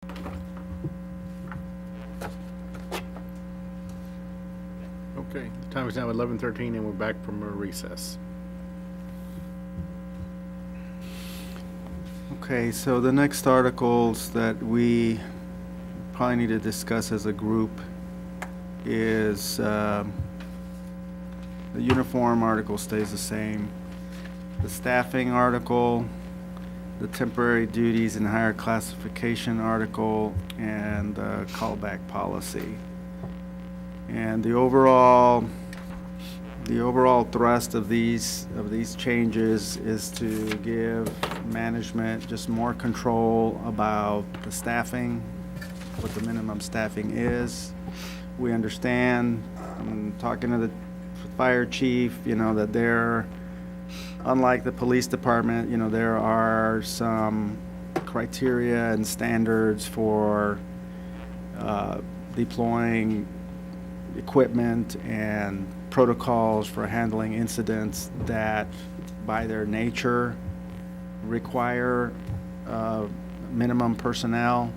Okay, the time is now 11:13 and we're back from a recess. Okay, so the next articles that we probably need to discuss as a group is the uniform article stays the same. The staffing article, the temporary duties and higher classification article, and the callback policy. And the overall thrust of these changes is to give management just more control about the staffing, what the minimum staffing is. We understand, talking to the fire chief, that they're, unlike the police department, there are some criteria and standards for deploying equipment and protocols for handling incidents that, by their nature, require minimum personnel.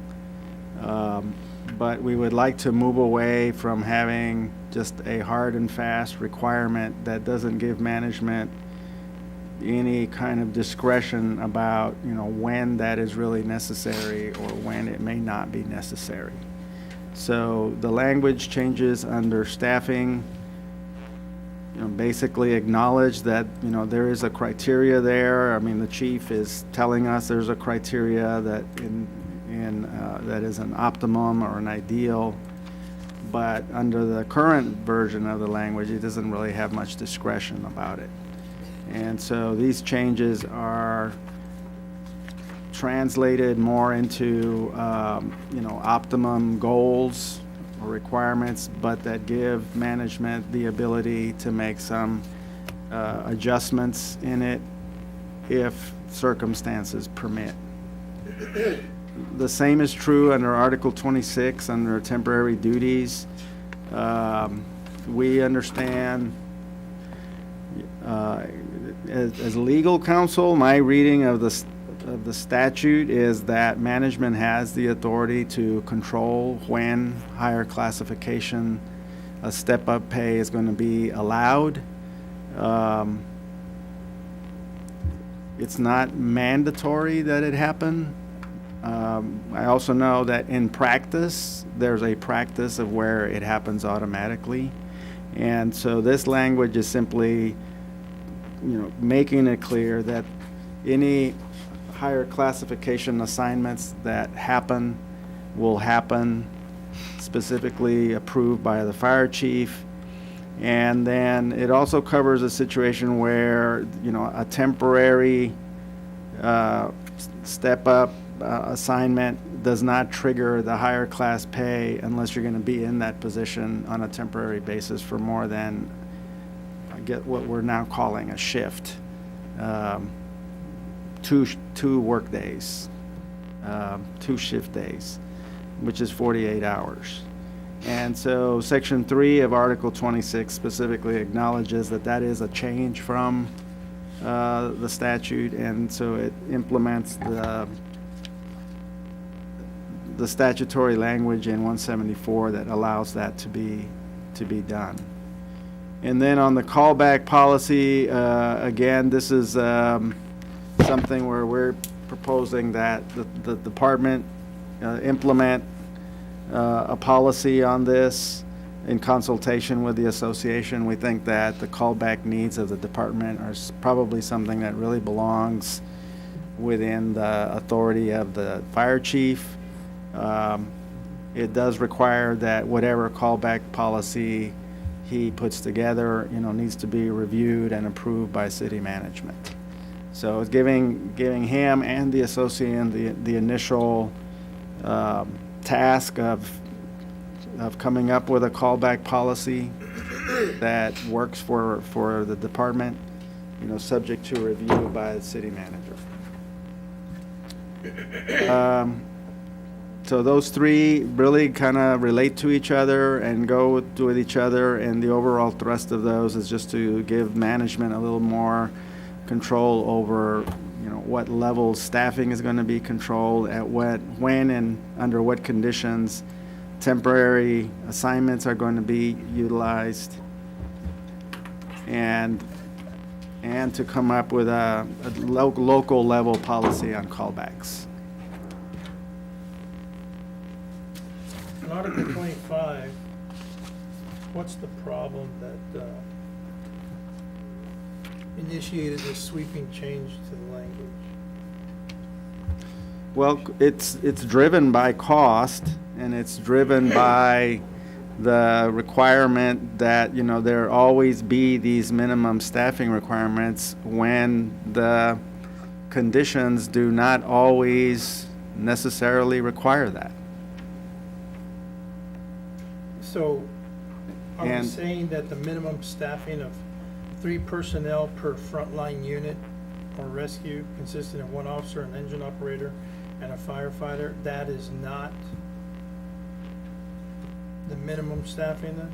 But we would like to move away from having just a hard and fast requirement that doesn't give management any kind of discretion about, when that is really necessary or when it may not be necessary. So the language changes under staffing, basically acknowledge that, there is a criteria there. I mean, the chief is telling us there's a criteria that that is an optimum or an ideal, but under the current version of the language, it doesn't really have much discretion about it. And so these changes are translated more into, optimum goals or requirements, but that give management the ability to make some adjustments in it if circumstances permit. The same is true under Article 26, under temporary duties. We understand, as legal counsel, my reading of the statute is that management has the authority to control when higher classification, a step-up pay is going to be allowed. It's not mandatory that it happen. I also know that in practice, there's a practice of where it happens automatically. And so this language is simply, making it clear that any higher classification assignments that happen will happen, specifically approved by the fire chief. And then it also covers a situation where, a temporary step-up assignment does not trigger the higher class pay unless you're going to be in that position on a temporary basis for more than, I get what we're now calling a shift. Two work days, 2 shift days, which is 48 hours. And so Section 3 of Article 26 specifically acknowledges that that is a change from the statute, and so it implements the statutory language in 174 that allows that to be done. And then on the callback policy, again, this is something where we're proposing that the department implement a policy on this in consultation with the association. We think that the callback needs of the department are probably something that really belongs within the authority of the fire chief. It does require that whatever callback policy he puts together, needs to be reviewed and approved by city management. So it's giving him and the association the initial task of coming up with a callback policy that works for the department, subject to review by the city manager. So those three really kind of relate to each other and go with each other, and the overall thrust of those is just to give management a little more control over, what level staffing is going to be controlled, at what, when and under what conditions temporary assignments are going to be utilized, and to come up with a local level policy on callbacks. In Article 25, what's the problem that initiated this sweeping change to the language? Well, it's driven by cost, and it's driven by the requirement that, you know, there always be these minimum staffing requirements when the conditions do not always necessarily require that. So are we And- saying that the minimum staffing of 3 personnel per frontline unit or rescue consisting of 1 officer, an engine operator, and a firefighter, that is not the minimum staffing then?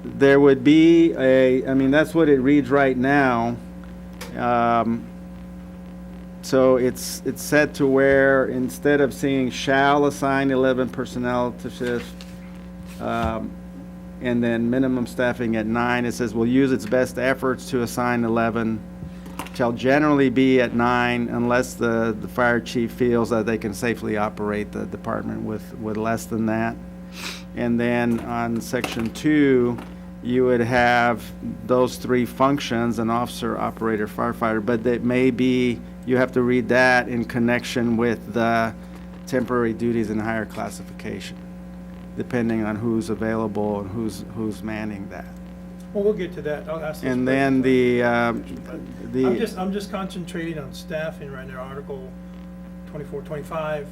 There would be I mean, that's what it reads right now. So it's set to where instead of saying shall assign 11 personnel to shift, and then minimum staffing at 9, it says will use its best efforts to assign 11, shall generally be at 9 unless the fire chief feels that they can safely operate the department with less than that. And then on section 2, you would have those 3 functions, an officer, operator, firefighter, but that may be, you have to read that in connection with the temporary duties and higher classification, depending on who's available and who's manning that. Well, we'll get to that. I'll ask this And then question. I'm just concentrating on staffing right now, Article 24, 25.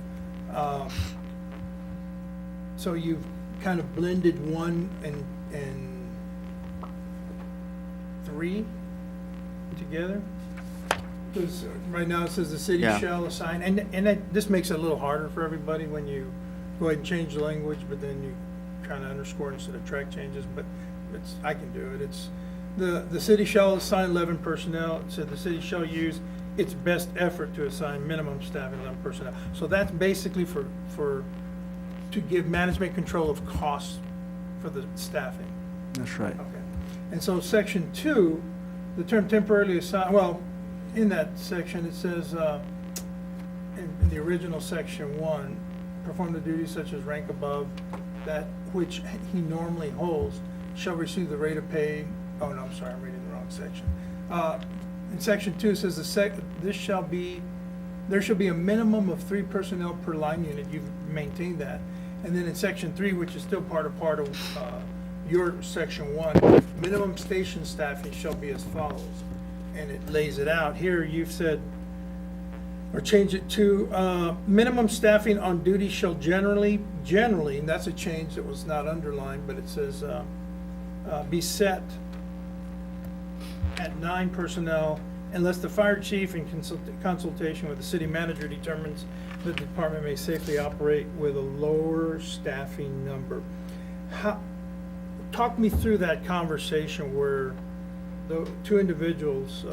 So you've kind of blended 1 and 3 together? Because right now it says the city Yeah. shall assign, and this makes it a little harder for everybody when you go ahead and change the language, but then you kind of underscore instead of track changes, but I can do it. It's, the city shall assign 11 personnel, it said the city shall use its best effort to assign minimum staffing 11 personnel. So that's basically to give management control of costs for the staffing. That's right. Okay. And so section 2, the term temporarily assigned, well, in that section, it says, in the original section 1, perform the duties such as rank above that which he normally holds shall receive the rate of pay. Oh, no, I'm sorry, I'm reading the wrong section. In section 2, it says there shall be a minimum of 3 personnel per line unit. You've maintained that. And then in section 3, which is still part of your section 1, minimum station staffing shall be as follows. And it lays it out. Here you've said, or change it to, minimum staffing on duty shall generally, and that's a change that was not underlined, but it says, be set at 9 personnel unless the fire chief in consultation with the city manager determines that the department may safely operate with a lower staffing number. Talk me through that conversation where the 2 individuals,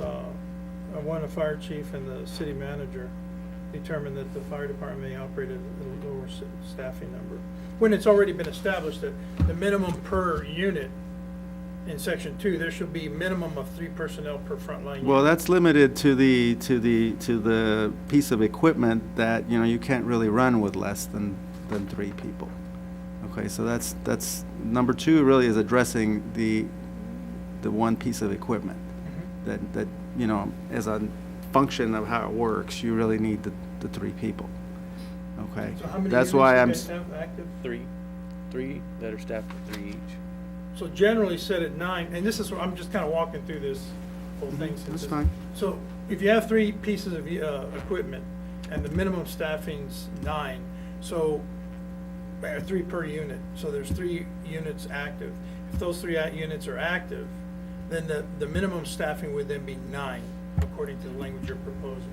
one a fire chief and the city manager, determined that the fire department may operate at a lower staffing number, when it's already been established that the minimum per unit in section 2, there should be minimum of 3 personnel per frontline unit. Well, that's limited to the piece of equipment that, you know, you can't really run with less than 3 people. Okay, so that's number 2 really is addressing the one piece of equipment that you know, as a function of how it works, you really need the 3 people. Okay, So how many that's units why you I'm. guys have active? 3 that are staffed for 3 each. So generally set at 9, and this is, I'm just kind of walking through this whole thing. since That's it's- fine. So if you have 3 pieces of equipment and the minimum staffing's 9, so 3 per unit, so there's 3 units active. If those 3 units are active, then the minimum staffing would then be 9, according to the language you're proposing.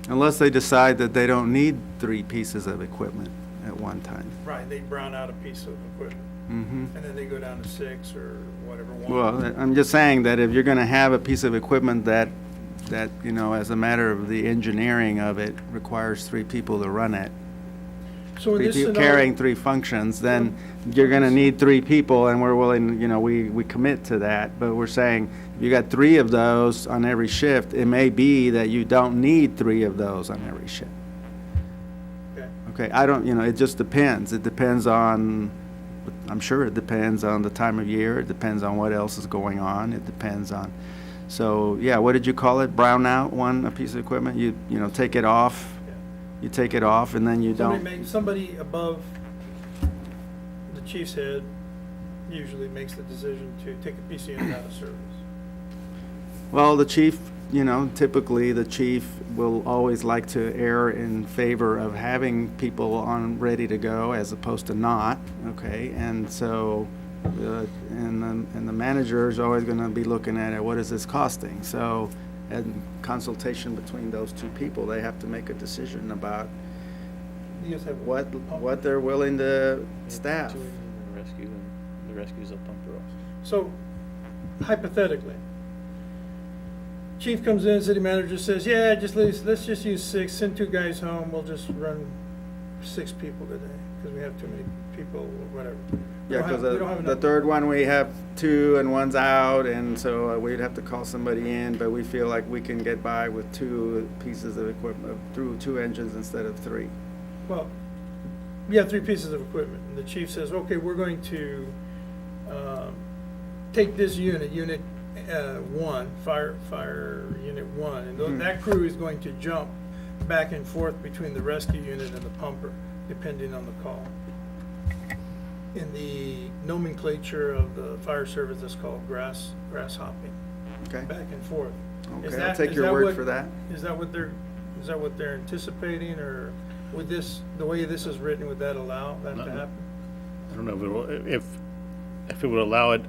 Unless they decide that they don't need 3 pieces of equipment at one time. Right, they brown out a piece of equipment. Mhm. and then they go down to 6 or whatever, 1. Well, I'm just saying that if you're gonna have a piece of equipment that, you know, as a matter of the engineering of it, requires 3 people to run it, So in 3 this people scenario, carrying 3 functions, then you're gonna need 3 people, and we're willing, you know, we commit to that. But we're saying, if you got 3 of those on every shift, it may be that you don't need 3 of those on every shift. okay. Okay, I don't, you know, it just depends. It depends on, I'm sure it depends on the time of year. It depends on what else is going on. It depends on, so, yeah, what did you call it? Brown out a piece of equipment? You know, take it off, Yeah. you take it off, and then you don't. Somebody above the chief's head usually makes the decision to take a piece of unit out of service. Well, the chief, you know, typically the chief will always like to err in favor of having people on ready to go as opposed to not, okay? And so, and the manager is always gonna be looking at it, what is this costing? So, in consultation between those 2 people, they have to make a decision about You guys have what they're willing to staff. Two in the rescue, and the rescue's a pumper also. So hypothetically, chief comes in, city manager says, yeah, let's just use 6, send 2 guys home, we'll just run 6 people today, because we have too many people, or whatever. We Yeah, don't have- because we don't have the enough. third one, we have 2 and one's out, and so we'd have to call somebody in, but we feel like we can get by with 2 pieces of equipment, through 2 engines instead of 3. Well, you have 3 pieces of equipment, and the chief says, okay, we're going to take this unit 1, fire unit 1, and that crew is going to jump back and forth between the rescue unit and the pumper, depending on the call. In the nomenclature of the fire service, that's called grass hopping, Okay? back and forth. Is Okay, I'll that- take is your that word what- for that. Is that what they're anticipating, or would this, the way this is written, would that allow that to No. happen? I don't know if it will, if it would allow it,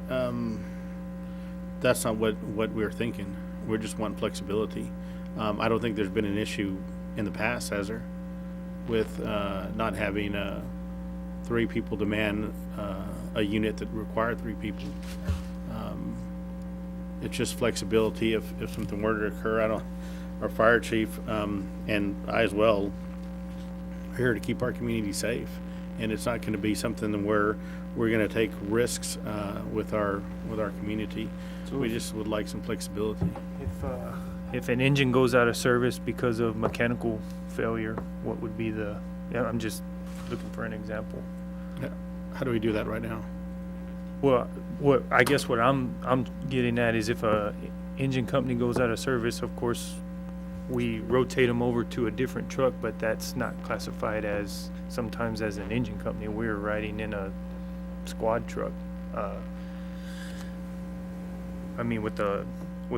that's not what we're thinking. We're just wanting flexibility. I don't think there's been an issue in the past, has there? With, not having, 3 people to man, a unit that required 3 people. It's just flexibility if something were to occur. Our fire chief, and I as well, are here to keep our community safe. And it's not gonna be something where we're gonna take risks, with our community. We just would like some flexibility. If an engine goes out of service because of mechanical failure, what would be I'm just looking for an example. How do we do that right now? Well, I guess what I'm getting at is if a engine company goes out of service, of course, we rotate them over to a different truck, but that's not classified as, sometimes as an engine company, we're riding in a squad truck. I mean, with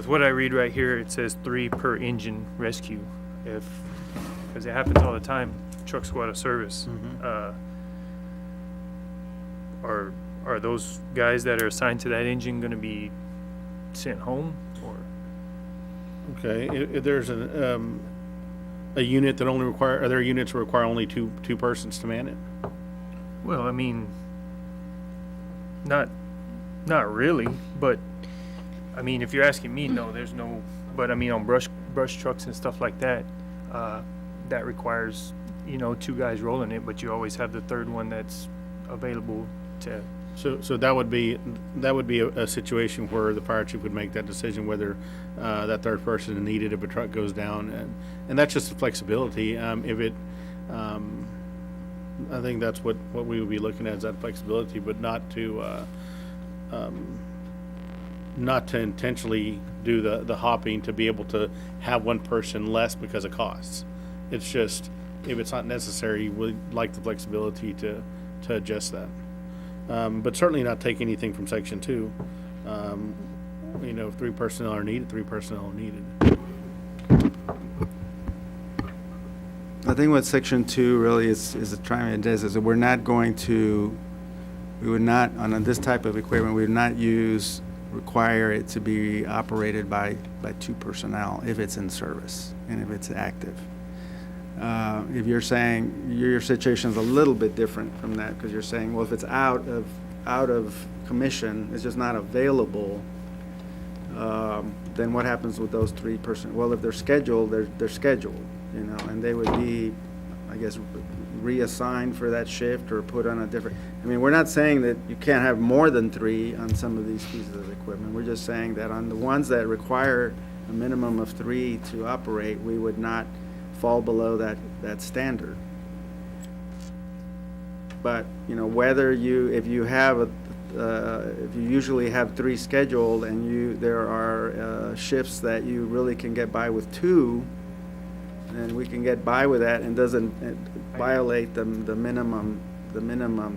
what I read right here, it says 3 per engine rescue. Because it happens all the time, trucks go out of service. Are those guys that are assigned to that engine gonna be sent home, or? Okay, if there's a unit that only are there units that require only two persons to man it? Well, I mean, not really, but, I mean, if you're asking me, no, there's no, but I mean, on brush trucks and stuff like that, that requires, 2 guys rolling it, but you always have the third one that's available to. So that would be a situation where the fire chief would make that decision whether that third person is needed if a truck goes down, and that's just the flexibility. If it, I think that's what we would be looking at, is that flexibility, but not to intentionally do the hopping to be able to have one person less because of costs. It's just, if it's not necessary, we'd like the flexibility to adjust that. But certainly not take anything from section 2. If 3 personnel are needed, 3 personnel are needed. I think what section 2 really is trying to do is that we would not, on this type of equipment, we would not require it to be operated by 2 personnel if it's in service and if it's active. If you're saying, your situation is a little bit different from that, because you're saying, well, if it's out of out of commission, is just not available, then what happens with those 3%? Well, if they're scheduled, they're scheduled, you know, and they would be, I guess, reassigned for that shift or put on a different, I mean, we're not saying that you can't have more than 3 on some of these pieces of equipment. We're just saying that on the ones that require a minimum of 3 to operate, we would not fall below that standard. But, you know, whether if you usually have 3 scheduled and there are shifts that you really can get by with 2, and we can get by with that and doesn't violate the minimum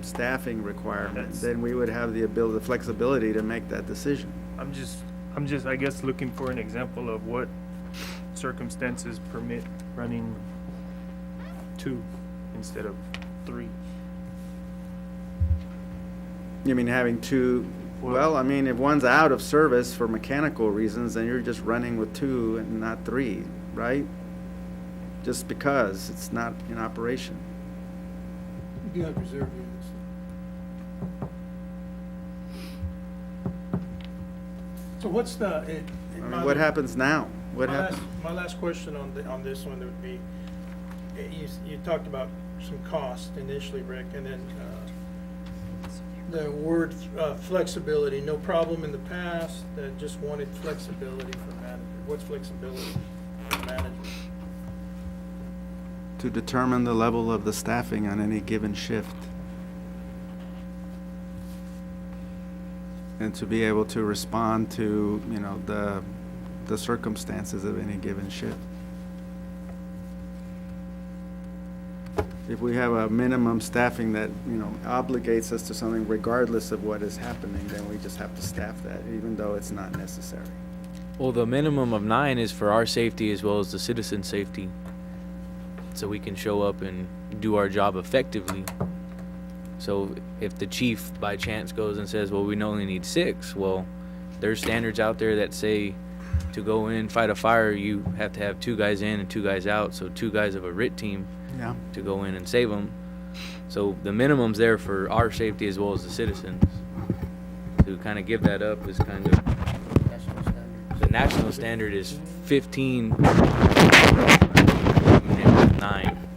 staffing requirement, That's- then we would have the flexibility to make that decision. I'm just, I guess, looking for an example of what circumstances permit running 2 instead of 3. You mean having 2, well, I mean, if one's out of service for mechanical reasons, then you're just running with 2 and not 3, right? Just because it's not in operation. You do have reserve units. So what's the, I mean, what happens now? What happens? My last question on this one would be, you talked about some cost initially, Rick, and then the word flexibility, no problem in the past, just wanted flexibility for manager. What's flexibility for manager? To determine the level of the staffing on any given shift. And to be able to respond to, you know, the circumstances of any given shift. If we have a minimum staffing that, you know, obligates us to something regardless of what is happening, then we just have to staff that, even though it's not necessary. Well, the minimum of 9 is for our safety as well as the citizen safety. So we can show up and do our job effectively. So if the chief by chance goes and says, well, we only need 6, well, there's standards out there that say to go in, fight a fire, you have to have 2 guys in and 2 guys out. So 2 guys of a RIT team Yeah. to go in and save them. So the minimum's there for our safety as well as the citizens. To kind of give that up is kind of, National standard. the national standard is 15, and 9.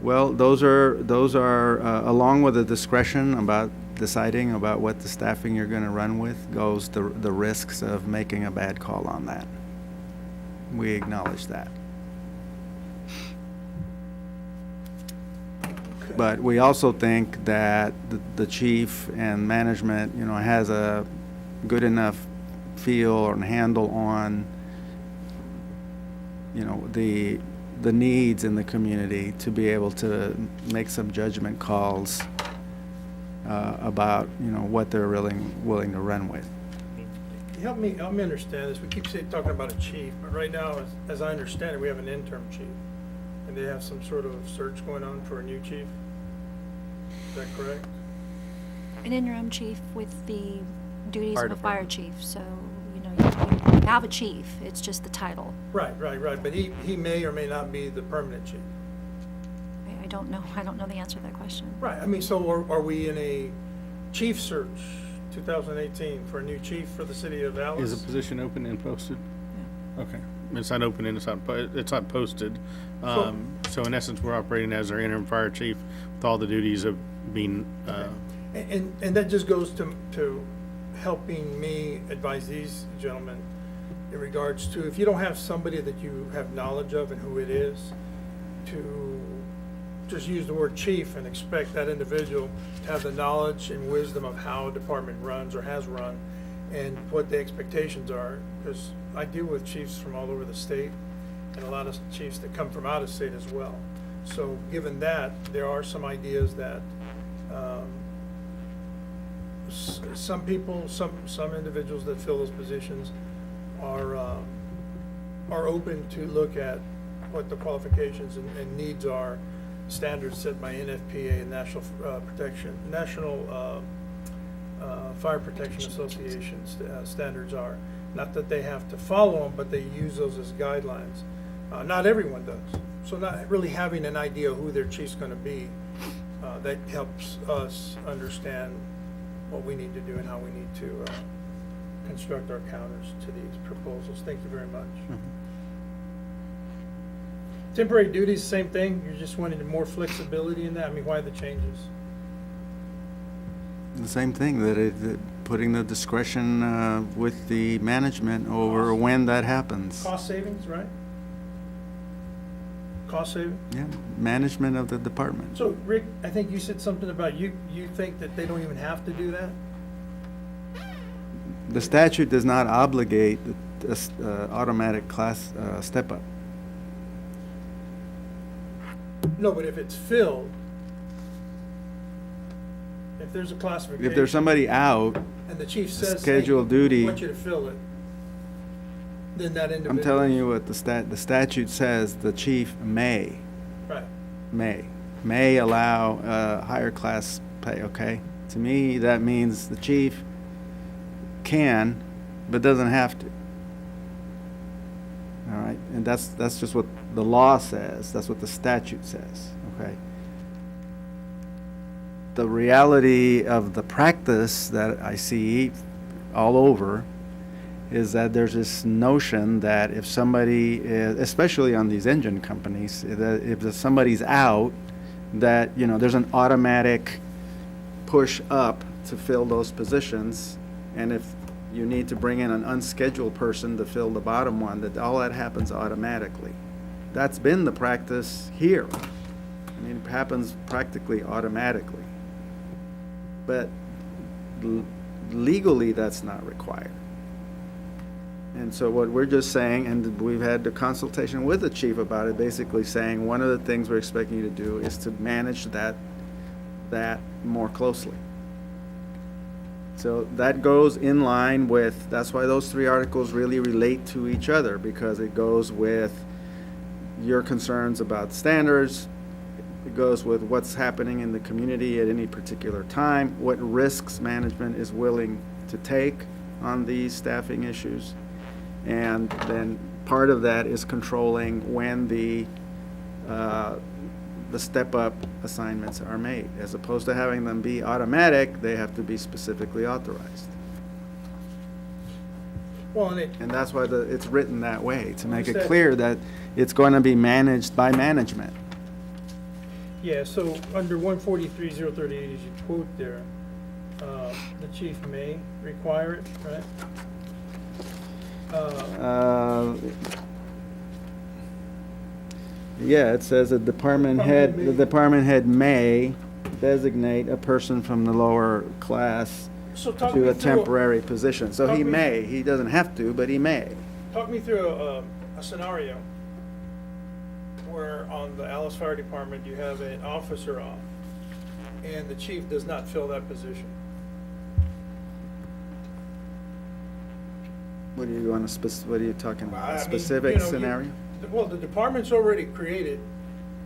Well, those are along with the discretion about deciding about what the staffing you're going to run with goes the risks of making a bad call on that. We acknowledge that. But we also think that the chief and management, you know, has a good enough feel and handle on, you know, the needs in the community to be able to make some judgment calls about, you know, what they're really willing to run with. Help me understand this. We keep talking about a chief, but right now, as I understand it, we have an interim chief. And they have some sort of search going on for a new chief. Is that correct? An interim chief with the duties Fire of a fire department. chief, so, you know, you have a chief, it's just the title. Right. But he may or may not be the permanent chief. I don't know the answer to that question. Right. I mean, so are we in a chief search 2018 for a new chief for the city of Dallas? Is the position open and posted? Okay. It's not open and it's not posted. So in essence, we're operating as our interim fire chief with all the duties of being, And that just goes to helping me advise these gentlemen in regards to, if you don't have somebody that you have knowledge of and who it is, to just use the word chief and expect that individual to have the knowledge and wisdom of how a department runs or has run and what the expectations are. Because I deal with chiefs from all over the state and a lot of chiefs that come from out of state as well. So given that, there are some ideas that some people, some individuals that fill those positions are open to look at what the qualifications and needs are, standards set by NFPA and National Fire Protection Association standards are. Not that they have to follow them, but they use those as guidelines. Not everyone does. So not really having an idea who their chief's gonna be, that helps us understand what we need to do and how we need to construct our counters to these proposals. Thank you very much. Temporary duties, same thing, you're just wanting more flexibility in that, I mean, why the changes? The same thing, that putting the discretion with the management over when that happens. Cost savings, right? Cost saving? Yeah, management of the department. So, Rick, I think you said something about you think that they don't even have to do that? The statute does not obligate the automatic class step-up. No, but if it's filled, if there's a classification. If there's somebody out, And the chief says, hey, scheduled I duty, want you to fill it, then that individual. I'm telling you what the statute says, the chief may Right, allow higher class pay, okay? To me, that means the chief can, but doesn't have to. All right, and that's just what the law says, that's what the statute says, okay? The reality of the practice that I see all over is that there's this notion that if somebody is, especially on these engine companies, that if somebody's out, that, you know, there's an automatic push up to fill those positions, and if you need to bring in an unscheduled person to fill the bottom one, that all that happens automatically. That's been the practice here. I mean, it happens practically automatically. But legally, that's not required. And so what we're just saying, and we've had the consultation with the chief about it, basically saying one of the things we're expecting you to do is to manage that more closely. So that goes in line with, that's why those three articles really relate to each other, because it goes with your concerns about standards, it goes with what's happening in the community at any particular time, what risks management is willing to take on these staffing issues. And then part of that is controlling when the step-up assignments are made. As opposed to having them be automatic, they have to be specifically authorized. well, and And that's why it's written that way, to make it Understood. clear that it's going to be managed by management. yeah, so under 143-038, as you quote there, the chief may require it, right? Yeah, it says the department head may designate a person from the lower class So talk to me a through, temporary position. So he talk me- may, he doesn't have to, but he may. talk me through a scenario where on the Alice Fire Department, you have an officer off, and the chief does not fill that position. What are you on what are you talking I about? A mean, specific you know, scenario? Well, the department's already created,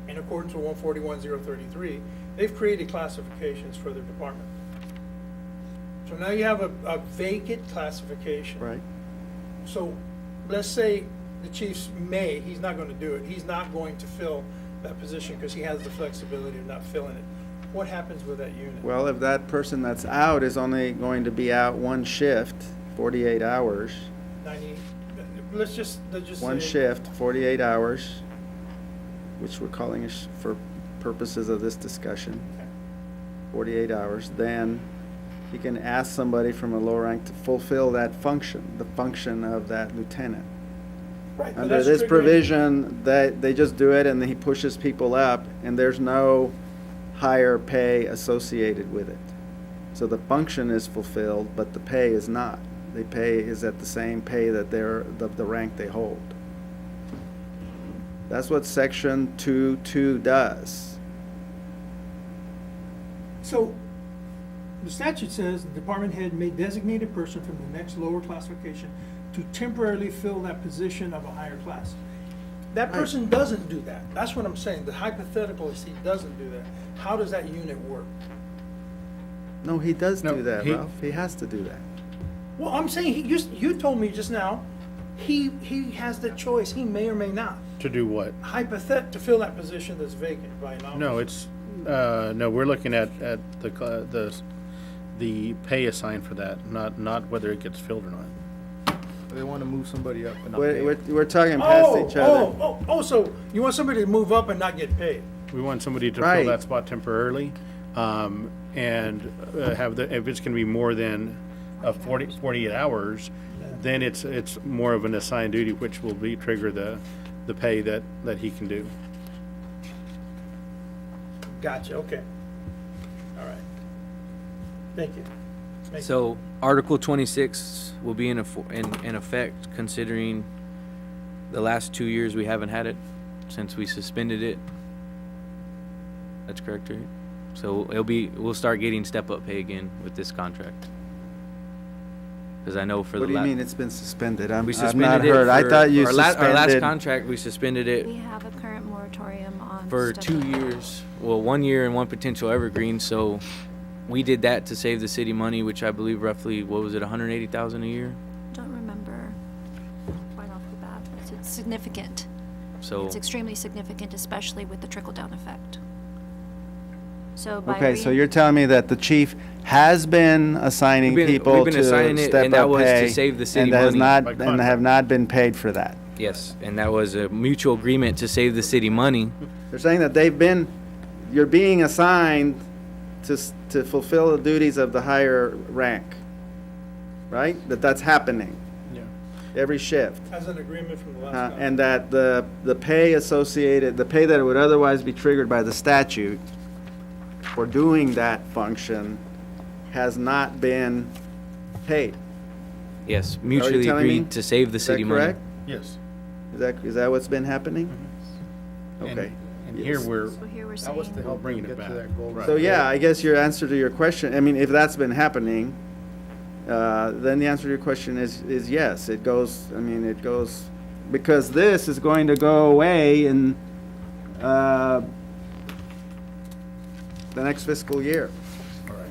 in accordance with 141-033, they've created classifications for their department. So now you have a vacant classification. Right. So let's say the chief's he's not gonna do it, he's not going to fill that position because he has the flexibility of not filling it. What happens with that unit? Well, if that person that's out is only going to be out one shift, 48 hours, 90, let's just one say- shift, 48 hours, which we're calling for purposes of this discussion, 48 hours, then he can ask somebody from a lower rank to fulfill that function, the function of that lieutenant. Right, but Under that's this triggering- provision, that they just do it and then he pushes people up, and there's no higher pay associated with it. So the function is fulfilled, but the pay is not. The pay is at the same pay that the rank they hold. That's what section 2.2 does. So, the statute says the department head may designate a person from the next lower classification to temporarily fill that position of a higher class. That person doesn't do that. That's what I'm saying. The hypothetical is he doesn't do that. How does that unit work? No, he does No, do that, he- Ralph. He has to do that. Well, I'm saying, you told me just now, he has the choice, he may or may not. To do what? To fill that position that's vacant by an officer. No, it's, no, we're looking at the pay assigned for that, not whether it gets filled or not. They want to move somebody up and not pay We're, 'em. we're talking past Oh, each other. so you want somebody to move up and not get paid? We want somebody to Right. fill that spot temporarily, and have if it's gonna be more than 48 hours, then it's more of an assigned duty, which will trigger the pay that he can do. Gotcha, okay. All right. Thank you. So Article 26 will be in effect considering the last 2 years we haven't had it since we suspended it. That's correct, right? So we'll start getting step-up pay again with this contract. Because I know for the What do you last. mean it's been suspended? We I've not suspended it heard. I for- thought you our last suspended. contract, we suspended it We have a current moratorium on. for step 2 up. years. Well, 1 year and one potential evergreen, so we did that to save the city money, which I believe roughly, what was it, 180,000 a year? Don't remember right off the bat. It's significant. So, It's extremely significant, especially with the trickle-down effect. So by. Okay, so you're telling me that the chief has been assigning people we've been assigning to it, step and that up was to pay, save the city and has money. not, By and contract. have not been paid for that. yes, and that was a mutual agreement to save the city money. They're saying that you're being assigned to fulfill the duties of the higher rank, right? That's happening Yeah. every shift. As an agreement from the last contract. And that the pay associated, the pay that would otherwise be triggered by the statute for doing that function has not been paid. Yes, mutually telling me? agreed to save the Is that city money. correct? Yes. Is that what's been happening? And- Okay. And here we're, So here we're That was to saying, help bringing them it get back. to that goal. Right. So yeah, I guess your answer to your question, I mean, if that's been happening, then the answer to your question is yes. It goes, because this is going to go away in the next fiscal year. all right.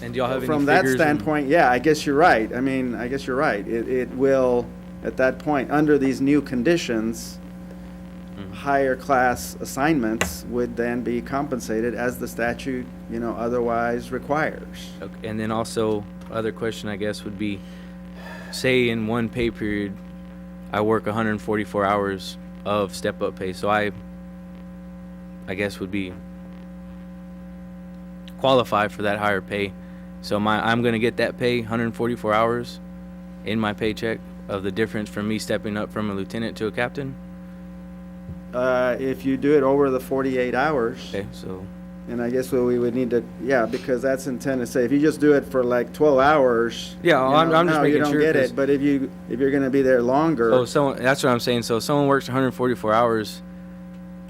And do y'all have any From that figures on- standpoint, yeah, I guess you're right. I guess you're right. It will, at that point, under these new conditions, higher class assignments would then be compensated as the statute, otherwise requires. Okay, and then also, other question I guess would be, say in one pay period, I work 144 hours of step-up pay, so I guess would be qualify for that higher pay. So I'm gonna get that pay, 144 hours in my paycheck of the difference from me stepping up from a lieutenant to a captain? If you do it over the 48 hours, Okay, so, and I guess what we would need to, yeah, because that's intended to say, if you just do it for like 12 hours. Yeah, I'm just no, making you don't sure, get 'cause- it, but if you're gonna be there longer. so someone, that's what I'm saying, so someone works 144 hours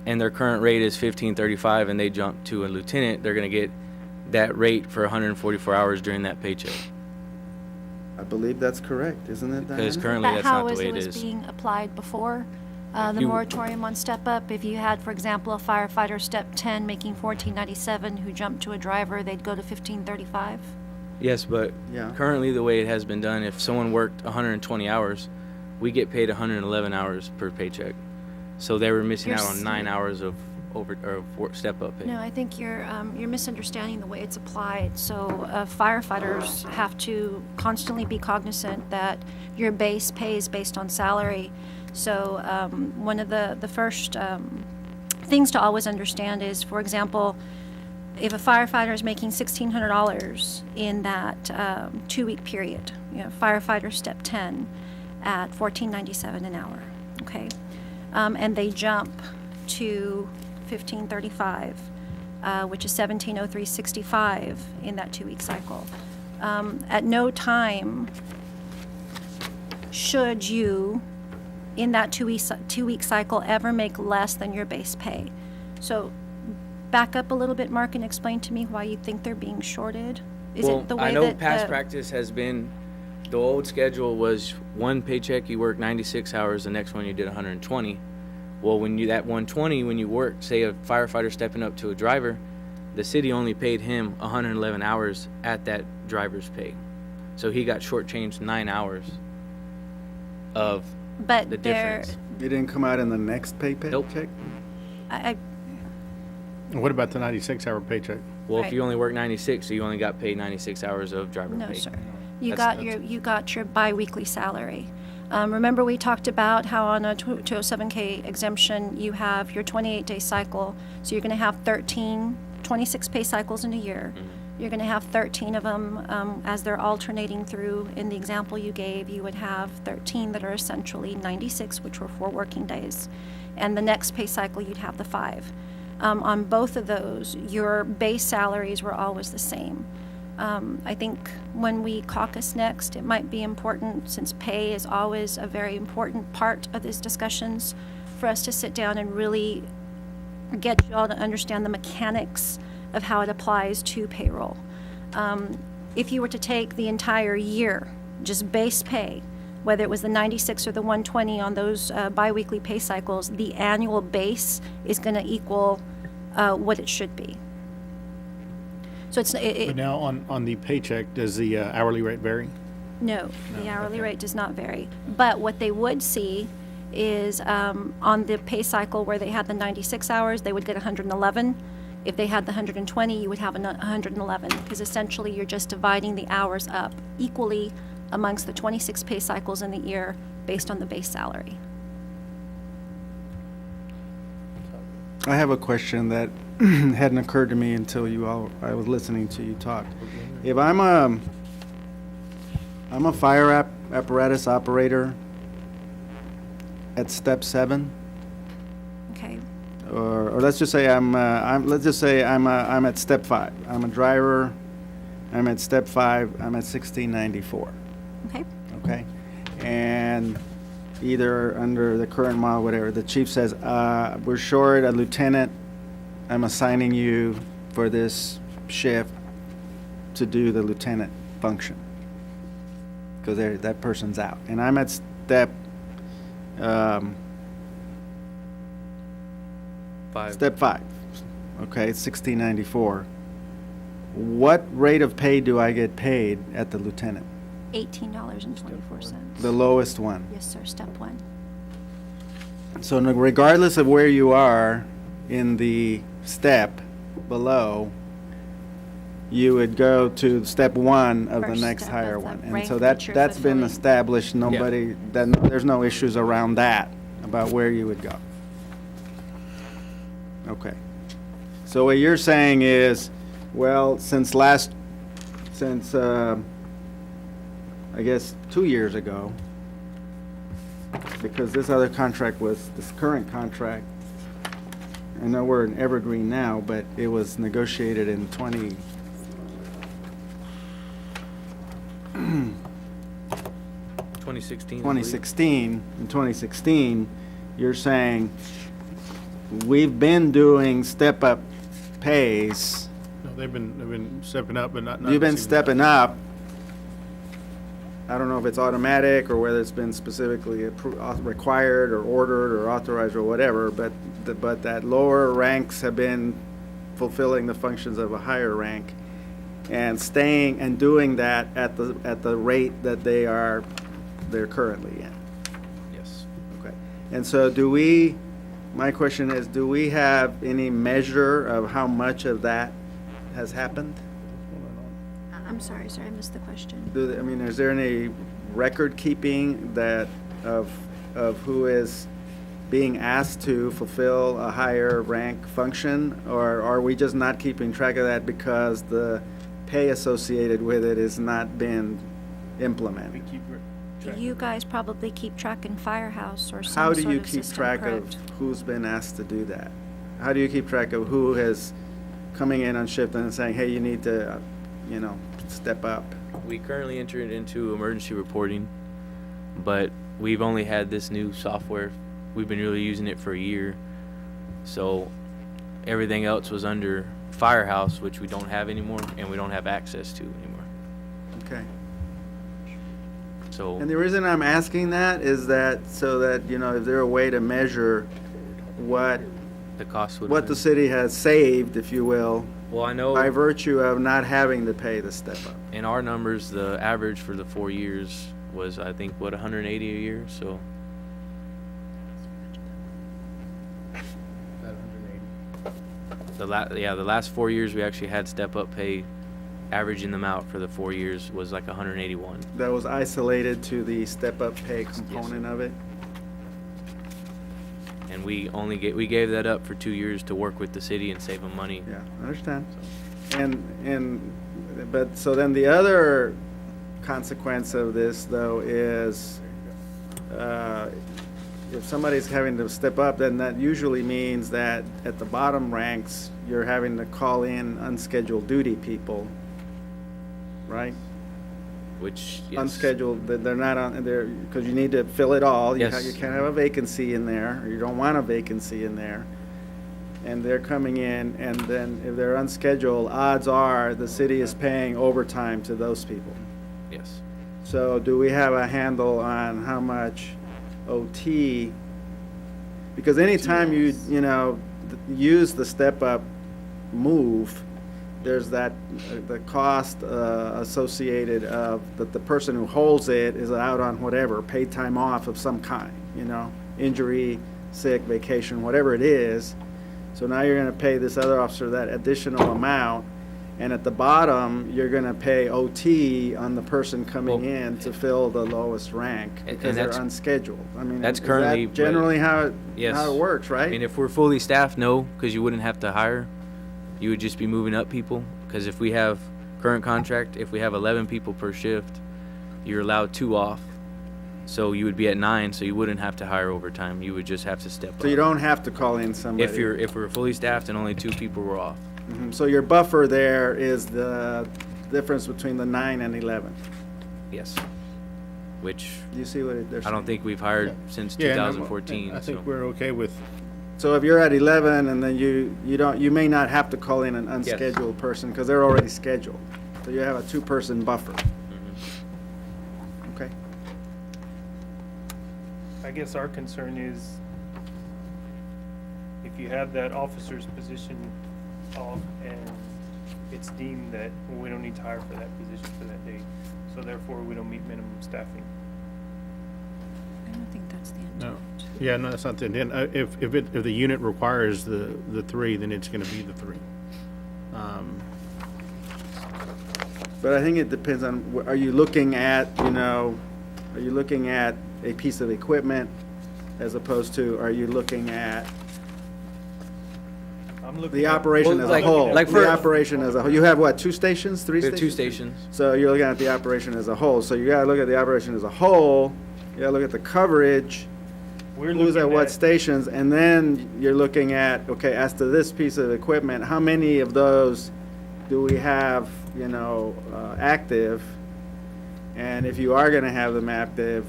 and their current rate is 1535 and they jump to a lieutenant, they're gonna get that rate for 144 hours during that paycheck. I believe that's correct, isn't it, Diana? Because currently that that's how not the as way it it was is. being applied before, the You- moratorium on step up, if you had, for example, a firefighter step 10 making 1497 who jumped to a driver, they'd go to 1535? Yes, but Yeah. currently the way it has been done, if someone worked 120 hours, we get paid 111 hours per paycheck. So they were missing You're out on s- 9 hours of step-up pay. No, I think you're misunderstanding the way it's applied. So firefighters have to constantly be cognizant that your base pay is based on salary. So one of the first things to always understand is, for example, if a firefighter is making $1,600 in that 2-week period, firefighter step 10 at $14.97 an hour, okay? And they jump to 1535, which is 1703.65 in that 2-week cycle. At no time should you, in that two-week cycle, ever make less than your base pay. So back up a little bit, Mark, and explain to me why you think they're being shorted. Is Well, it the way I know that past the- practice has been, the old schedule was one paycheck, you work 96 hours, the next one you did 120. Well, when you, that 120, when you worked, say a firefighter stepping up to a driver, the city only paid him 111 hours at that driver's pay. So he got shortchanged 9 hours. of But the there, difference. It didn't come out in the next pay Nope. check? I, What about the 96-hour paycheck? Well, Right. if you only work 96, so you only got paid 96 hours of driver no, pay. sir. You That's- got your biweekly salary. Remember we talked about how on a 207K exemption, you have your 28-day cycle. So you're gonna have 26 pay cycles in a year. You're gonna have 13 of them, as they're alternating through. In the example you gave, you would have 13 that are essentially 96, which were 4 working days. And the next pay cycle, you'd have the 5. On both of those, your base salaries were always the same. I think when we caucus next, it might be important, since pay is always a very important part of these discussions, for us to sit down and really get you all to understand the mechanics of how it applies to payroll. If you were to take the entire year, just base pay, whether it was the 96 or the 120 on those biweekly pay cycles, the annual base is going to equal what it should be. So it's, But now on the paycheck, does the hourly rate vary? no, the hourly rate does not vary. But what they would see is on the pay cycle where they had the 96 hours, they would get 111. If they had the 120, you would have 111, because essentially you're just dividing the hours up equally amongst the 26 pay cycles in the year based on the base salary. I have a question that hadn't occurred to me until I was listening to you talk. If I'm a fire apparatus operator at step 7, Okay, or let's just say I'm at step 5. I'm a driver. I'm at step 5. I'm at 1694. okay, Okay, and either under the current model, whatever, the chief says, we're short a lieutenant. I'm assigning you for this shift to do the lieutenant function because that person's out, and I'm at step 5. step 5. Okay, it's 1694. What rate of pay do I get paid at the lieutenant? $18.24. The lowest one. Yes, sir, step 1. So regardless of where you are in the step below, you would go to step 1 of the First next step higher of the one. And rank so that you're that's been fulfilling. established. Nobody, there's no issues around that, about where you would go. Okay. So what you're saying is, well, since I guess 2 years ago, because this other contract was, this current contract, I know we're in Evergreen now, but it was negotiated in 2016. I believe. 2016. In 2016, you're saying, we've been doing step-up pays. No, they've been stepping up, but not. You've been receiving stepping up. I don't know if it's automatic or whether it's been specifically required or ordered or authorized or whatever, but that lower ranks have been fulfilling the functions of a higher rank and staying and doing that at the rate that they're currently in. Yes. Okay. And so my question is, do we have any measure of how much of that has happened? I'm sorry, sir, I missed the question. Is there any record keeping of who is being asked to fulfill a higher rank function? Or are we just not keeping track of that because the pay associated with it has not been implemented? You guys probably keep track in Firehouse or some How sort do you of keep system, track correct? of who's been asked to do that? How do you keep track of who has coming in on shift and saying, hey, you need to, step up? We currently entered into emergency reporting, but we've only had this new software. We've been really using it for a year. So everything else was under Firehouse, which we don't have anymore, and we don't have access to anymore. Okay. So And the reason I'm asking that is that, so that, is there a way to measure what the cost would. the city has saved, if you will, Well, I know by virtue of not having to pay the step up? in our numbers, the average for the 4 years was, I think, what, 180 a year, so. About 180. The last 4 years we actually had step-up pay, averaging them out for the 4 years was like 181. That was isolated to the step-up pay component of it? And we gave that up for 2 years to work with the city and save them money. Yeah, I understand. But, so then the other consequence of this, though, is, if somebody's having to step up, then that usually means that at the bottom ranks, you're having to call in unscheduled duty people, right? Which, yes. Unscheduled, they're not on, they're, because you need to fill it all. You Yes. you can't have a vacancy in there, or you don't want a vacancy in there. And they're coming in, and then if they're unscheduled, odds are the city is paying overtime to those people. Yes. So do we have a handle on how much OT? Because anytime you use the step-up move, there's that, the cost associated of that the person who holds it is out on whatever, paid time off of some kind, injury, sick, vacation, whatever it is. So now you're gonna pay this other officer that additional amount, and at the bottom, you're gonna pay OT on the person coming Well, in to fill the lowest rank and because they're that's- unscheduled. I mean, that's is currently that generally how Yes. it works, right? I mean, if we're fully staffed, no, because you wouldn't have to hire. You would just be moving up people. Because if we have current contract, if we have 11 people per shift, you're allowed 2 off. So you would be at 9, so you wouldn't have to hire overtime. You would just have to step up. So you don't have to call in somebody. If we're fully staffed and only 2 people were off. Mhm. So your buffer there is the difference between the 9 and 11. Yes. Which Do you see what they're I saying? don't think we've hired since Yeah, and 2014. I think so. we're okay with, So if you're at 11 and then you may not have to call in an unscheduled person because they're already scheduled. So you have a 2-person buffer. Mhm. Okay. I guess our concern is if you have that officer's position off and it's deemed that we don't need to hire for that position for that day, so therefore we don't meet minimum staffing. I don't think that's the no, intent. yeah, no, that's not the intent. If the unit requires the 3, then it's gonna be the 3. But I think it depends on, are you looking at, are you looking at a piece of equipment as opposed to, are you looking at I'm looking the at- operation Well, as like- a whole? like The for- operation as a whole. You have what, 2 stations, 3 We have stations? 2 stations. So you're looking at the operation as a whole. So you gotta look at the operation as a whole, you gotta look at the coverage, We're who's at looking what stations, and then you're looking at, okay, as to this piece of equipment, how many of those do we have, active? And if you are gonna have them active,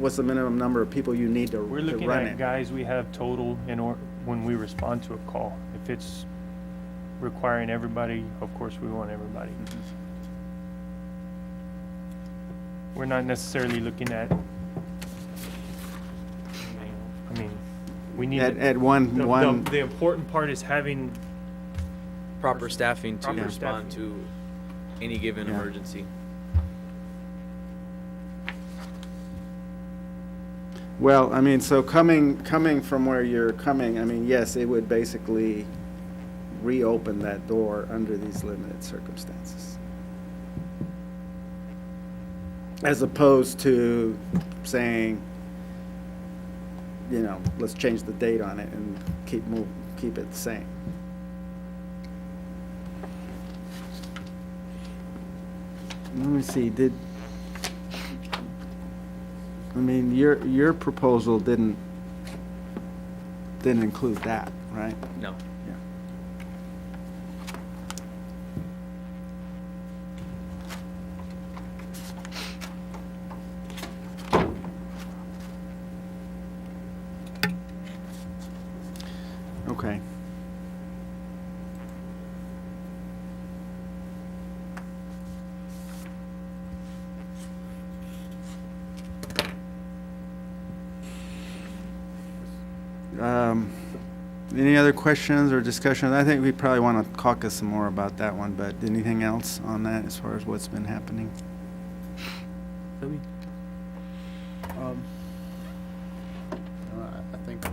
what's the minimum number of people you need to We're to looking run at it? guys we have total when we respond to a call. If it's requiring everybody, of course, we want everybody. We're not necessarily looking at, I mean, we need, At one, the important part is having, Proper staffing to Proper respond staffing. to any given Yeah. emergency. well, I mean, so coming from where you're coming, I mean, yes, it would basically reopen that door under these limited circumstances. As opposed to saying, let's change the date on it and keep it the same. Let me see, your proposal didn't include that, right? No. Yeah. Okay. Any other questions or discussions? I think we probably want to caucus some more about that one, but anything else on that as far as what's been happening? I think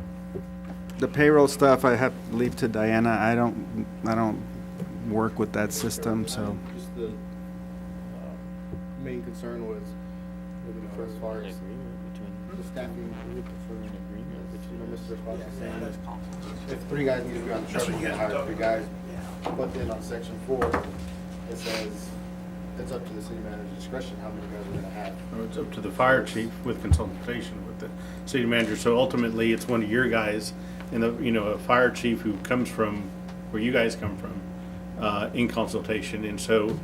The payroll stuff, I have to leave to Diana. I don't work with that system, so. Just the main concern was moving as far as the staffing. Mr. Acosta saying if 3 guys need to be on the truck, we're gonna hire 3 guys. But then on section 4, it says it's up to the city manager's discretion how many guys we're gonna have. it's up to the fire chief with consultation with the city manager. So ultimately, it's one of your guys and a fire chief who comes from where you guys come from, in consultation. And so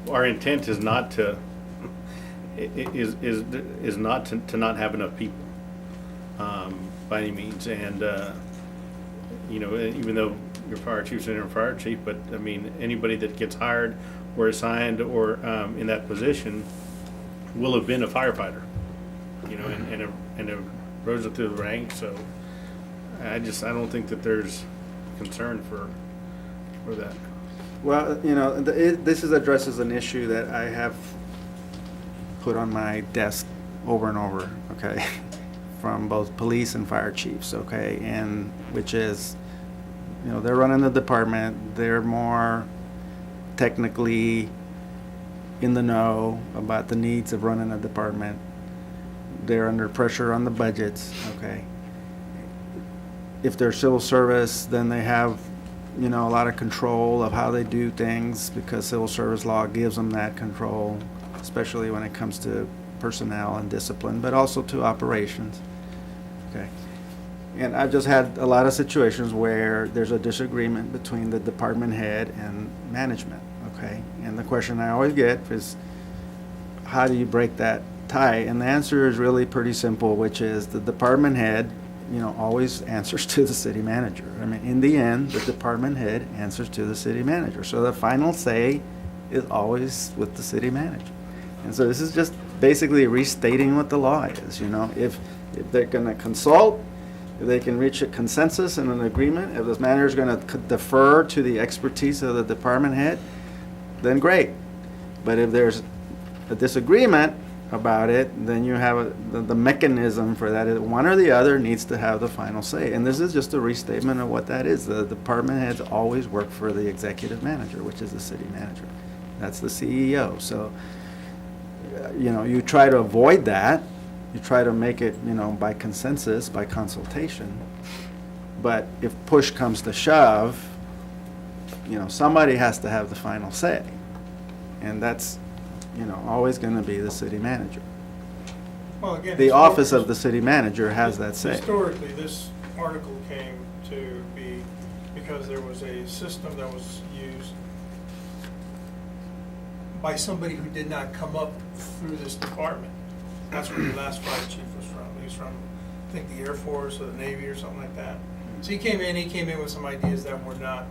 our intent is not to, is not to not have enough people, by any means. And, even though your fire chief's an interim fire chief, but I mean, anybody that gets hired or assigned or, in that position will have been a firefighter, and rose up through the ranks. So I don't think that there's concern for that. Well, this addresses an issue that I have put on my desk over and over, okay, from both police and fire chiefs, okay, and which is, they're running the department, they're more technically in the know about the needs of running a department. They're under pressure on the budgets, okay. If they're civil service, then they have, a lot of control of how they do things because civil service law gives them that control, especially when it comes to personnel and discipline, but also to operations, okay. And I've just had a lot of situations where there's a disagreement between the department head and management, okay? And the question I always get is, how do you break that tie? And the answer is really pretty simple, which is the department head, always answers to the city manager. I mean, in the end, the department head answers to the city manager. So the final say is always with the city manager. And so this is just basically restating what the law is, If they're gonna consult, if they can reach a consensus and an agreement, if this manager is gonna defer to the expertise of the department head, then great. But if there's a disagreement about it, then you have the mechanism for that. One or the other needs to have the final say. And this is just a restatement of what that is. The department heads always work for the executive manager, which is the city manager. That's the CEO. So, you try to avoid that. You try to make it, by consensus, by consultation. But if push comes to shove, somebody has to have the final say. And that's, always going to be the city manager. Well, again, The office of the city manager has that say. Historically, this article came to be because there was a system that was used by somebody who did not come up through this department. That's where the last fire chief was from. He was from, I think, the Air Force or the Navy or something like that. So he came in with some ideas that were not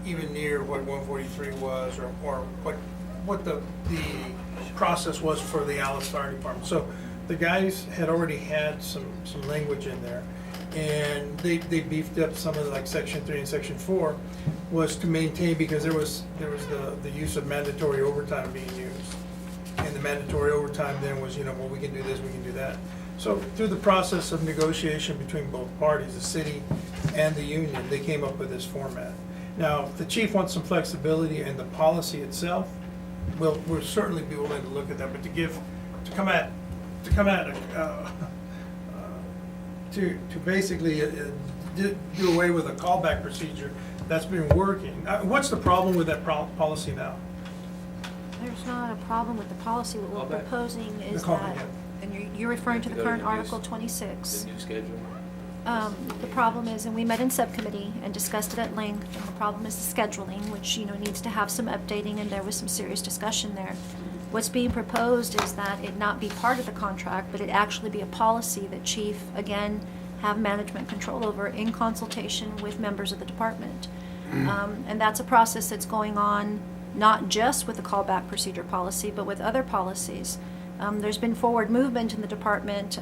even near what 143 was or what the process was for the Alice Fire Department. So the guys had already had some language in there, and they beefed up some of like Section 3 and Section 4 was to maintain, because there was the use of mandatory overtime being used. And the mandatory overtime then was, well, we can do this, we can do that. So through the process of negotiation between both parties, the city and the union, they came up with this format. Now, if the chief wants some flexibility in the policy itself, we'll certainly be willing to look at that, but to basically do away with a callback procedure that's been working. What's the problem with that policy now? There's not a problem with the policy. What we're proposing is The callback, that, yeah. and you're referring to the current Article 26. The new schedule. The problem is, and we met in subcommittee and discussed it at length, and the problem is the scheduling, which, needs to have some updating, and there was some serious discussion there. What's being proposed is that it not be part of the contract, but it actually be a policy that chief, again, have management control over in consultation with members of the department. And that's a process that's going on, not just with the callback procedure policy, but with other policies. There's been forward movement in the department,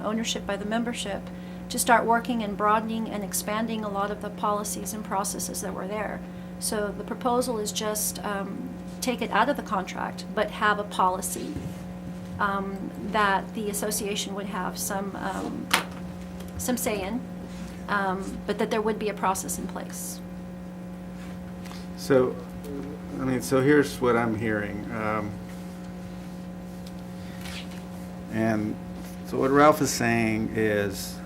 ownership by the membership, to start working and broadening and expanding a lot of the policies and processes that were there. So the proposal is just take it out of the contract, but have a policy that the association would have some say in, but that there would be a process in place. So, I mean, so here's what I'm hearing. And so what Ralph is saying is,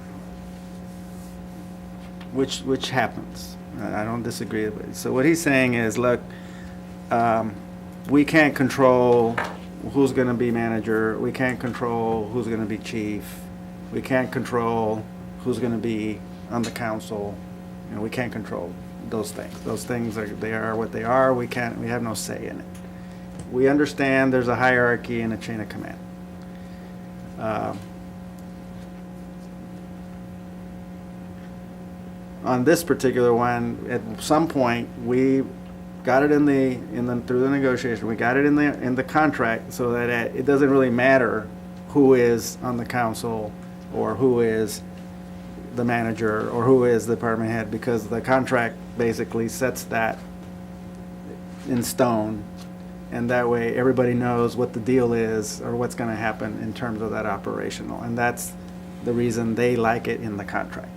which happens. I don't disagree with it. So what he's saying is, look, we can't control who's going to be manager. We can't control who's going to be chief. We can't control who's going to be on the council. You know, we can't control those things. Those things they are what they are. We have no say in it. We understand there's a hierarchy and a chain of command. On this particular one, at some point, we got it through the negotiation. We got it in the contract so that it doesn't really matter who is on the council or who is the manager or who is the department head, because the contract basically sets that in stone, and that way everybody knows what the deal is or what's going to happen in terms of that operational, and that's the reason they like it in the contract.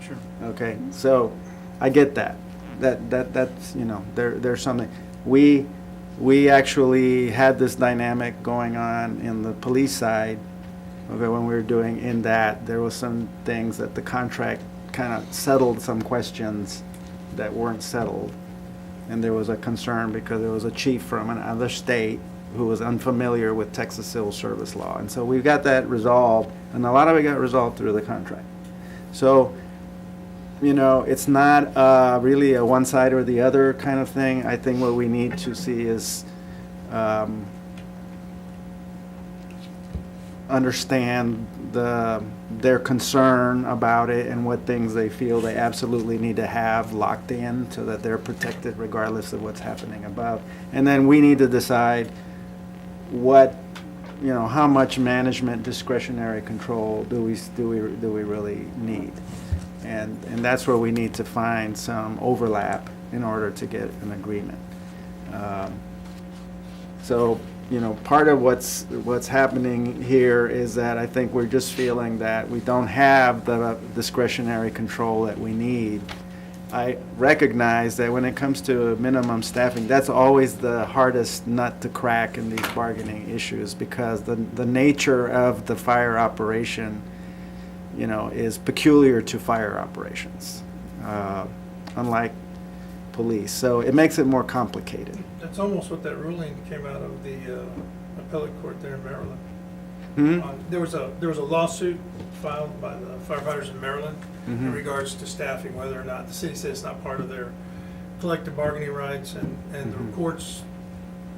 Sure. Okay, so I get that. That's, you know, there's something. We actually had this dynamic going on in the police side. Okay, when we were doing in that, there was some things that the contract kind of settled some questions that weren't settled. And there was a concern because there was a chief from another state who was unfamiliar with Texas civil service law. And so we got that resolved, and a lot of it got resolved through the contract. So, you know, it's not really a one side or the other kind of thing. I think what we need to see is understand their concern about it and what things they feel they absolutely need to have locked in so that they're protected regardless of what's happening above. And then we need to decide what, you know, how much management discretionary control do we really need. And that's where we need to find some overlap in order to get an agreement. So, you know, part of what's happening here is that I think we're just feeling that we don't have the discretionary control that we need. I recognize that when it comes to minimum staffing, that's always the hardest nut to crack in these bargaining issues, because the nature of the fire operation, you know, is peculiar to fire operations, unlike police. So it makes it more complicated. That's almost what that ruling came out of the appellate court there in Maryland. There was a lawsuit filed by the firefighters in Maryland in regards to staffing, whether or not the city said it's not part of their collective bargaining rights, and the courts,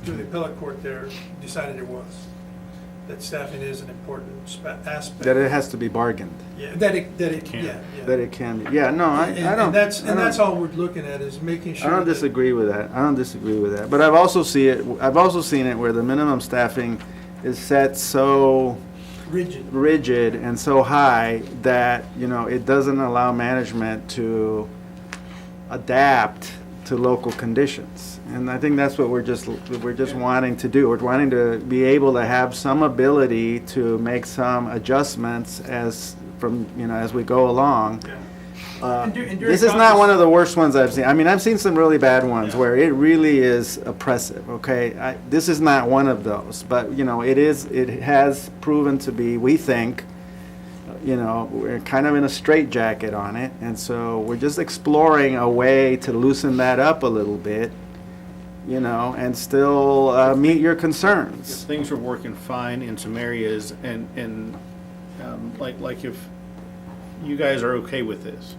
through the appellate court there, decided it was. That staffing is an important aspect. That it has to be bargained. Yeah, that it Can. yeah. That it can be. Yeah, no, I don't. And that's all we're looking at, is making sure. I don't disagree with that. I don't disagree with that. But I've also seen it where the minimum staffing is set so rigid and so high that, you know, it doesn't allow management to adapt to local conditions. And I think that's what we're just wanting to do. We're wanting to be able to have some ability to make some adjustments as we go along. This is not one of the worst ones I've seen. I mean, I've seen some really bad ones where it really is oppressive, okay? This is not one of those, but, you know, it has proven to be, we think, you know, we're kind of in a straitjacket on it, and so we're just exploring a way to loosen that up a little bit, you know, and still meet your If concerns. things are working fine in some areas, and like if you guys are okay with this,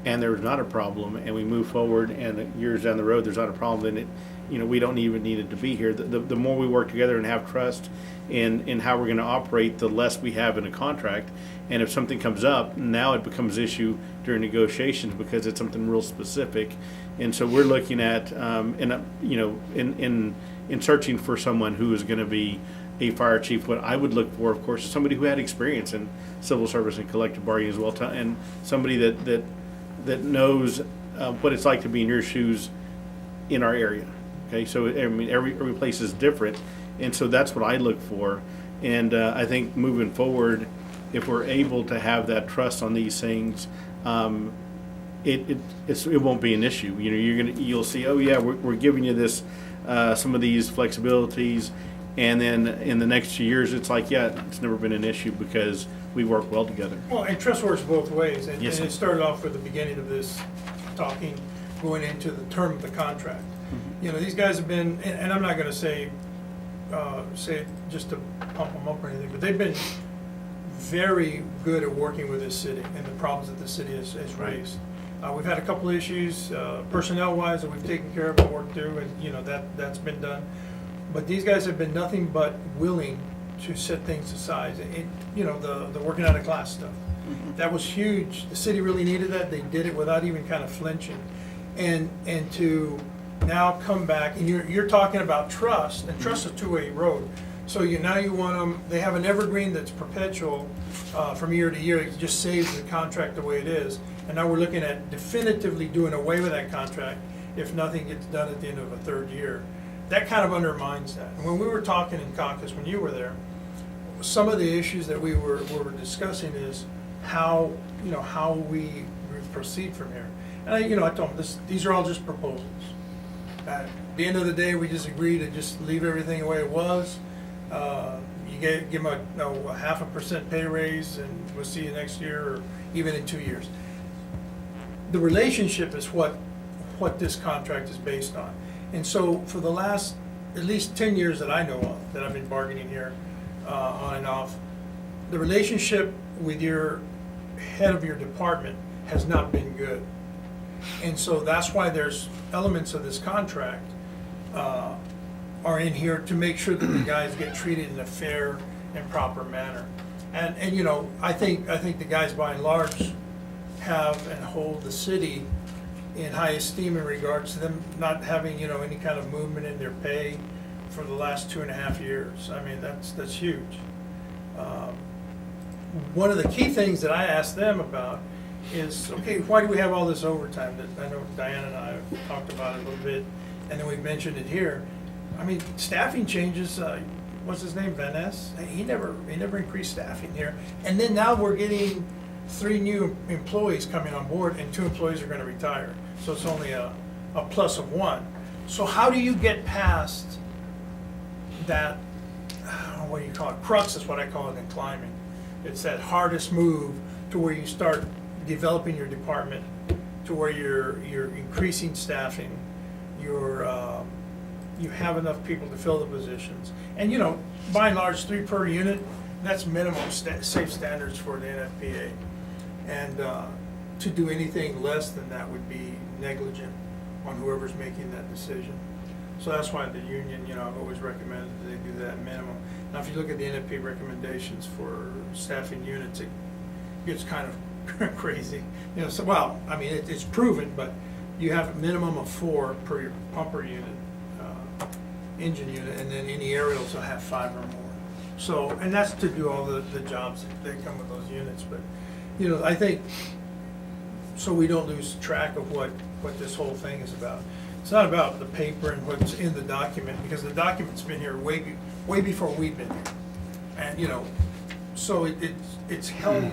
and there's not a problem, and we move forward, and years down the road there's not a problem, then it, you know, we don't even need it to be here. The more we work together and have trust in how we're going to operate, the less we have in a contract. And if something comes up, now it becomes issue during negotiations because it's something real specific. And so we're looking at, in searching for someone who is going to be a fire chief, what I would look for, of course, is somebody who had experience in civil service and collective bargaining as well, and somebody that knows what it's like to be in your shoes in our area. Okay, so I mean, every place is different, and so that's what I look for. And I think moving forward, if we're able to have that trust on these things, it won't be an issue. You know, you'll see, oh yeah, we're giving you this, some of these flexibilities, and then in the next few years, it's like, yeah, it's never been an issue because we work well together. Well, and trust works both ways, and Yes, and it sir. started off with the beginning of this talking, going into the term of the contract. You know, these guys have been, and I'm not gonna say it just to pump them up or anything, but they've been very good at working with this city and the problems that the city has raised. We've had a couple of issues, personnel-wise, that we've taken care of and worked through, and, you know, that's been done. But these guys have been nothing but willing to set things aside. You know, the working out of class stuff. That was huge. The city really needed that. They did it without even kind of flinching. And to now come back, and you're talking about trust, and trust is a two-way road. So now you want them, they have an evergreen that's perpetual from year to year. It just saves the contract the way it is. And now we're looking at definitively doing away with that contract if nothing gets done at the end of a third year. That kind of undermines that. And when we were talking in caucus, when you were there, some of the issues that we were discussing is how we proceed from here. And I told them, these are all just proposals. At the end of the day, we just agree to just leave everything the way it was. You give them a 0.5% pay raise, and we'll see you next year, or even in 2 years. The relationship is what this contract is based on. And so for the last at least 10 years that I know of, that I've been bargaining here on and off, the relationship with your head of your department has not been good. And so that's why there's elements of this contract are in here to make sure that the guys get treated in a fair and proper manner. And you know, I think the guys by and large have and hold the city in high esteem in regards to them not having, you know, any kind of movement in their pay for the last 2.5 years. I mean, that's huge. One of the key things that I asked them about is, okay, why do we have all this overtime? That I know Diana and I have talked about it a little bit, and then we mentioned it here. I mean, staffing changes, what's his name, Van Ness? He never increased staffing here. And then now we're getting 3 new employees coming on board, and 2 employees are gonna retire. So it's only a plus of 1. So how do you get past that, what do you call it, crux is what I call it in climbing. It's that hardest move to where you start developing your department, to where you're increasing staffing, you have enough people to fill the positions. And you know, by and large, 3 per unit, that's minimum safe standards for the NFPA. And to do anything less than that would be negligent on whoever's making that decision. So that's why the union, you know, I've always recommended that they do that minimum. Now, if you look at the NFP recommendations for staffing units, it gets kind of crazy. You know, so, well, I mean, it's proven, but you have a minimum of 4 per your pumper unit, engine unit, and then any aerials will have 5 or more. So, and that's to do all the jobs that come with those units. But, you know, I think, so we don't lose track of what this whole thing is about. It's not about the paper and what's in the document, because the document's been here way before we've been here. And, you know, so it's held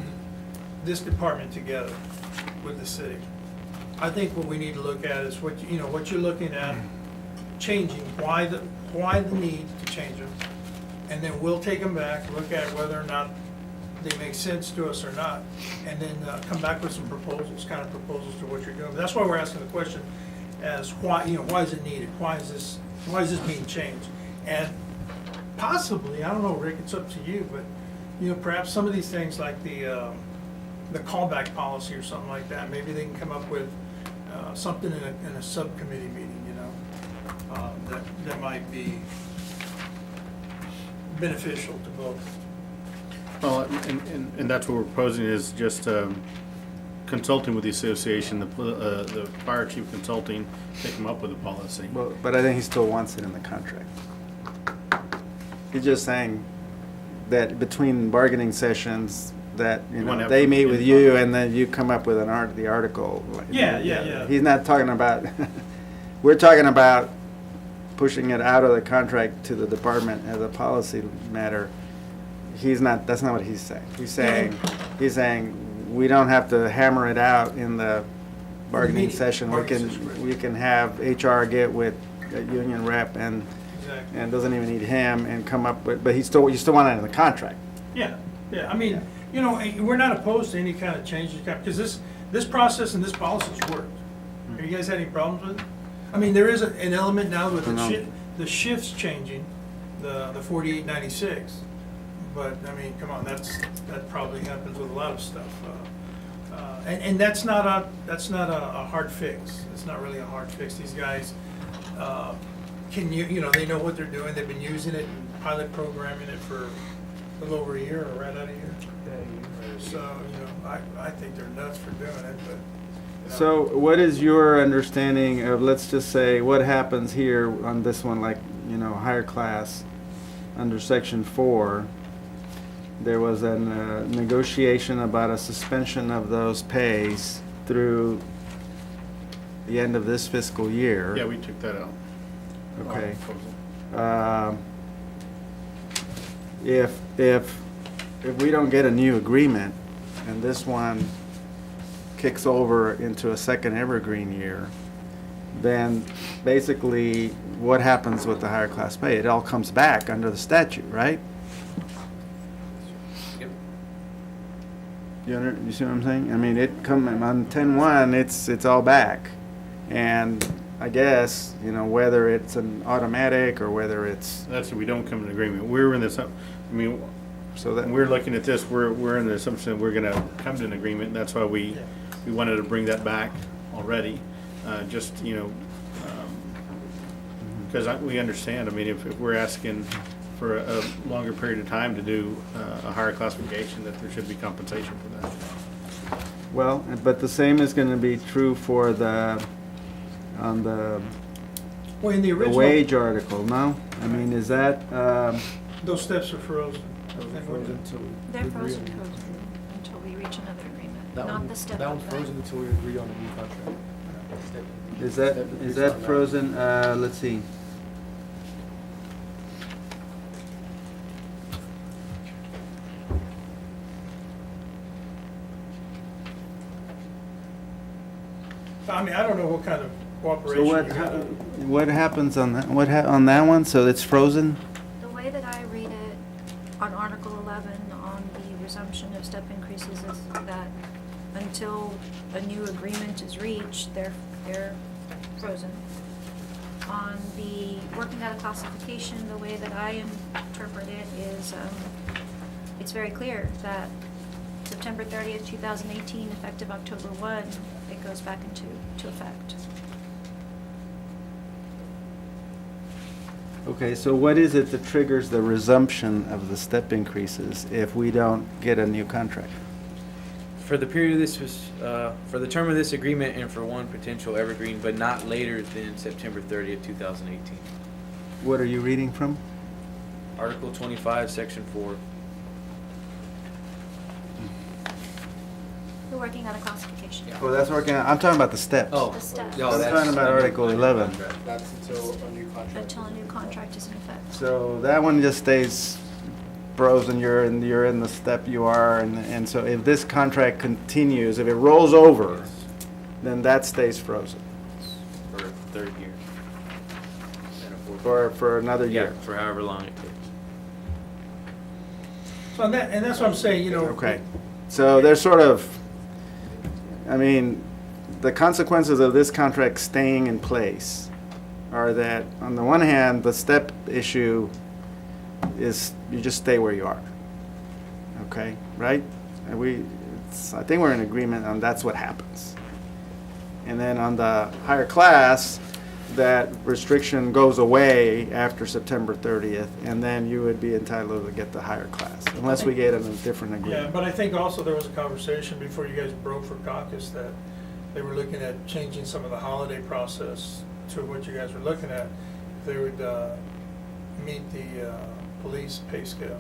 this department together with the city. I think what we need to look at is what you're looking at changing, why the need to change them, and then we'll take them back, look at whether or not they make sense to us or not, and then come back with some proposals, kind of proposals to what you're doing. But that's why we're asking the question as why is it needed? Why is this being changed? And possibly, I don't know, Rick, it's up to you, but you know, perhaps some of these things like the callback policy or something like that, maybe they can come up with something in a subcommittee meeting, you know, that might be beneficial to both. Well, and that's what we're proposing is just consulting with the association, the fire chief consulting, to come up with a policy. Well, but I think he still wants it in the contract. He's just saying that between bargaining sessions, that, you You wanna know, have they something meet in with the you contract. and then you come up with the article. Yeah. He's not talking about, we're talking about pushing it out of the contract to the department as a policy matter. he's not, that's not what he's saying. He's saying, we don't have to hammer it out in the bargaining meeting, session. bargaining session. We can have HR get with a union rep and Exactly. doesn't even need him and come up with, but you still want it in the contract. Yeah, yeah, I mean, you know, we're not opposed to any kind of changes, because this process and this policy's worked. Have you guys had any problems with it? I mean, there is an element now with No. the shifts changing, the 4896, but, I mean, come on, that probably happens with a lot of stuff. And that's not a hard fix. It's not really a hard fix. These guys, you know, they know what they're doing. They've been using it and pilot programming it for a little over a year, or right out of here. So, you know, I think they're nuts for doing it, but. you know. So what is your understanding of, let's just say, what happens here on this one, like, you know, higher class, under section 4, there was a negotiation about a suspension of those pays through the end of this fiscal year. Yeah, we took that out. Okay. Oh, If we don't get a new agreement and this one kicks over into a second evergreen year, then basically what happens with the higher class pay? It all comes back under the statute, right? Yep. You see what I'm saying? I mean, on 10-1, it's all back. And I guess, you know, whether it's an automatic or whether it's, That's if we don't come to an agreement. We're in this, I mean, so that, we're looking at this, we're in the assumption that we're gonna come to an agreement, and that's why we wanted to bring that back already. Just, you know, because we understand, I mean, if we're asking for a longer period of time to do a higher classification, that there should be compensation for that. well, but the same is gonna be true for on the Well, in the the original, wage article, no? I mean, is that, those steps are frozen. They're frozen until we reach another agreement, not the step That up one's back. frozen until we agree on the new contract. is that frozen, let's see. I mean, I don't know what kind of So cooperation you got. what happens on that, on that one? So it's frozen? The way that I read it on Article 11 on the resumption of step increases is that until a new agreement is reached, they're frozen. On the working out a classification, the way that I interpret it is, it's very clear that September 30th, 2018, effective October 1, it goes back into effect. Okay, so what is it that triggers the resumption of the step increases if we don't get a new contract? For the period of this was, for the term of this agreement and for one potential evergreen, but not later than September 30th, 2018. What are you reading from? Article 25, Section 4. We're working out a classification. Oh, that's working out, I'm talking about the steps. The steps. no, I'm that's talking about Article 11. That's until a new contract. Until a new contract is in effect. So that one just stays frozen, you're in the step you are, and so if this contract continues, if it rolls over, then that stays frozen For a third year. And a fourth. for another Yeah, year. for however long it takes. So and that's what I'm saying, you know. Okay, so there's sort of, I mean, the consequences of this contract staying in place are that, on the one hand, the step issue is you just stay where you are. Okay, right? And I think we're in agreement on that's what happens. And then on the higher class, that restriction goes away after September 30th, and then you would be entitled to get the higher class, unless we get in a different Yeah, agreement. but I think also there was a conversation before you guys broke for caucus that they were looking at changing some of the holiday process to what you guys were looking at. They would meet the police pay scale.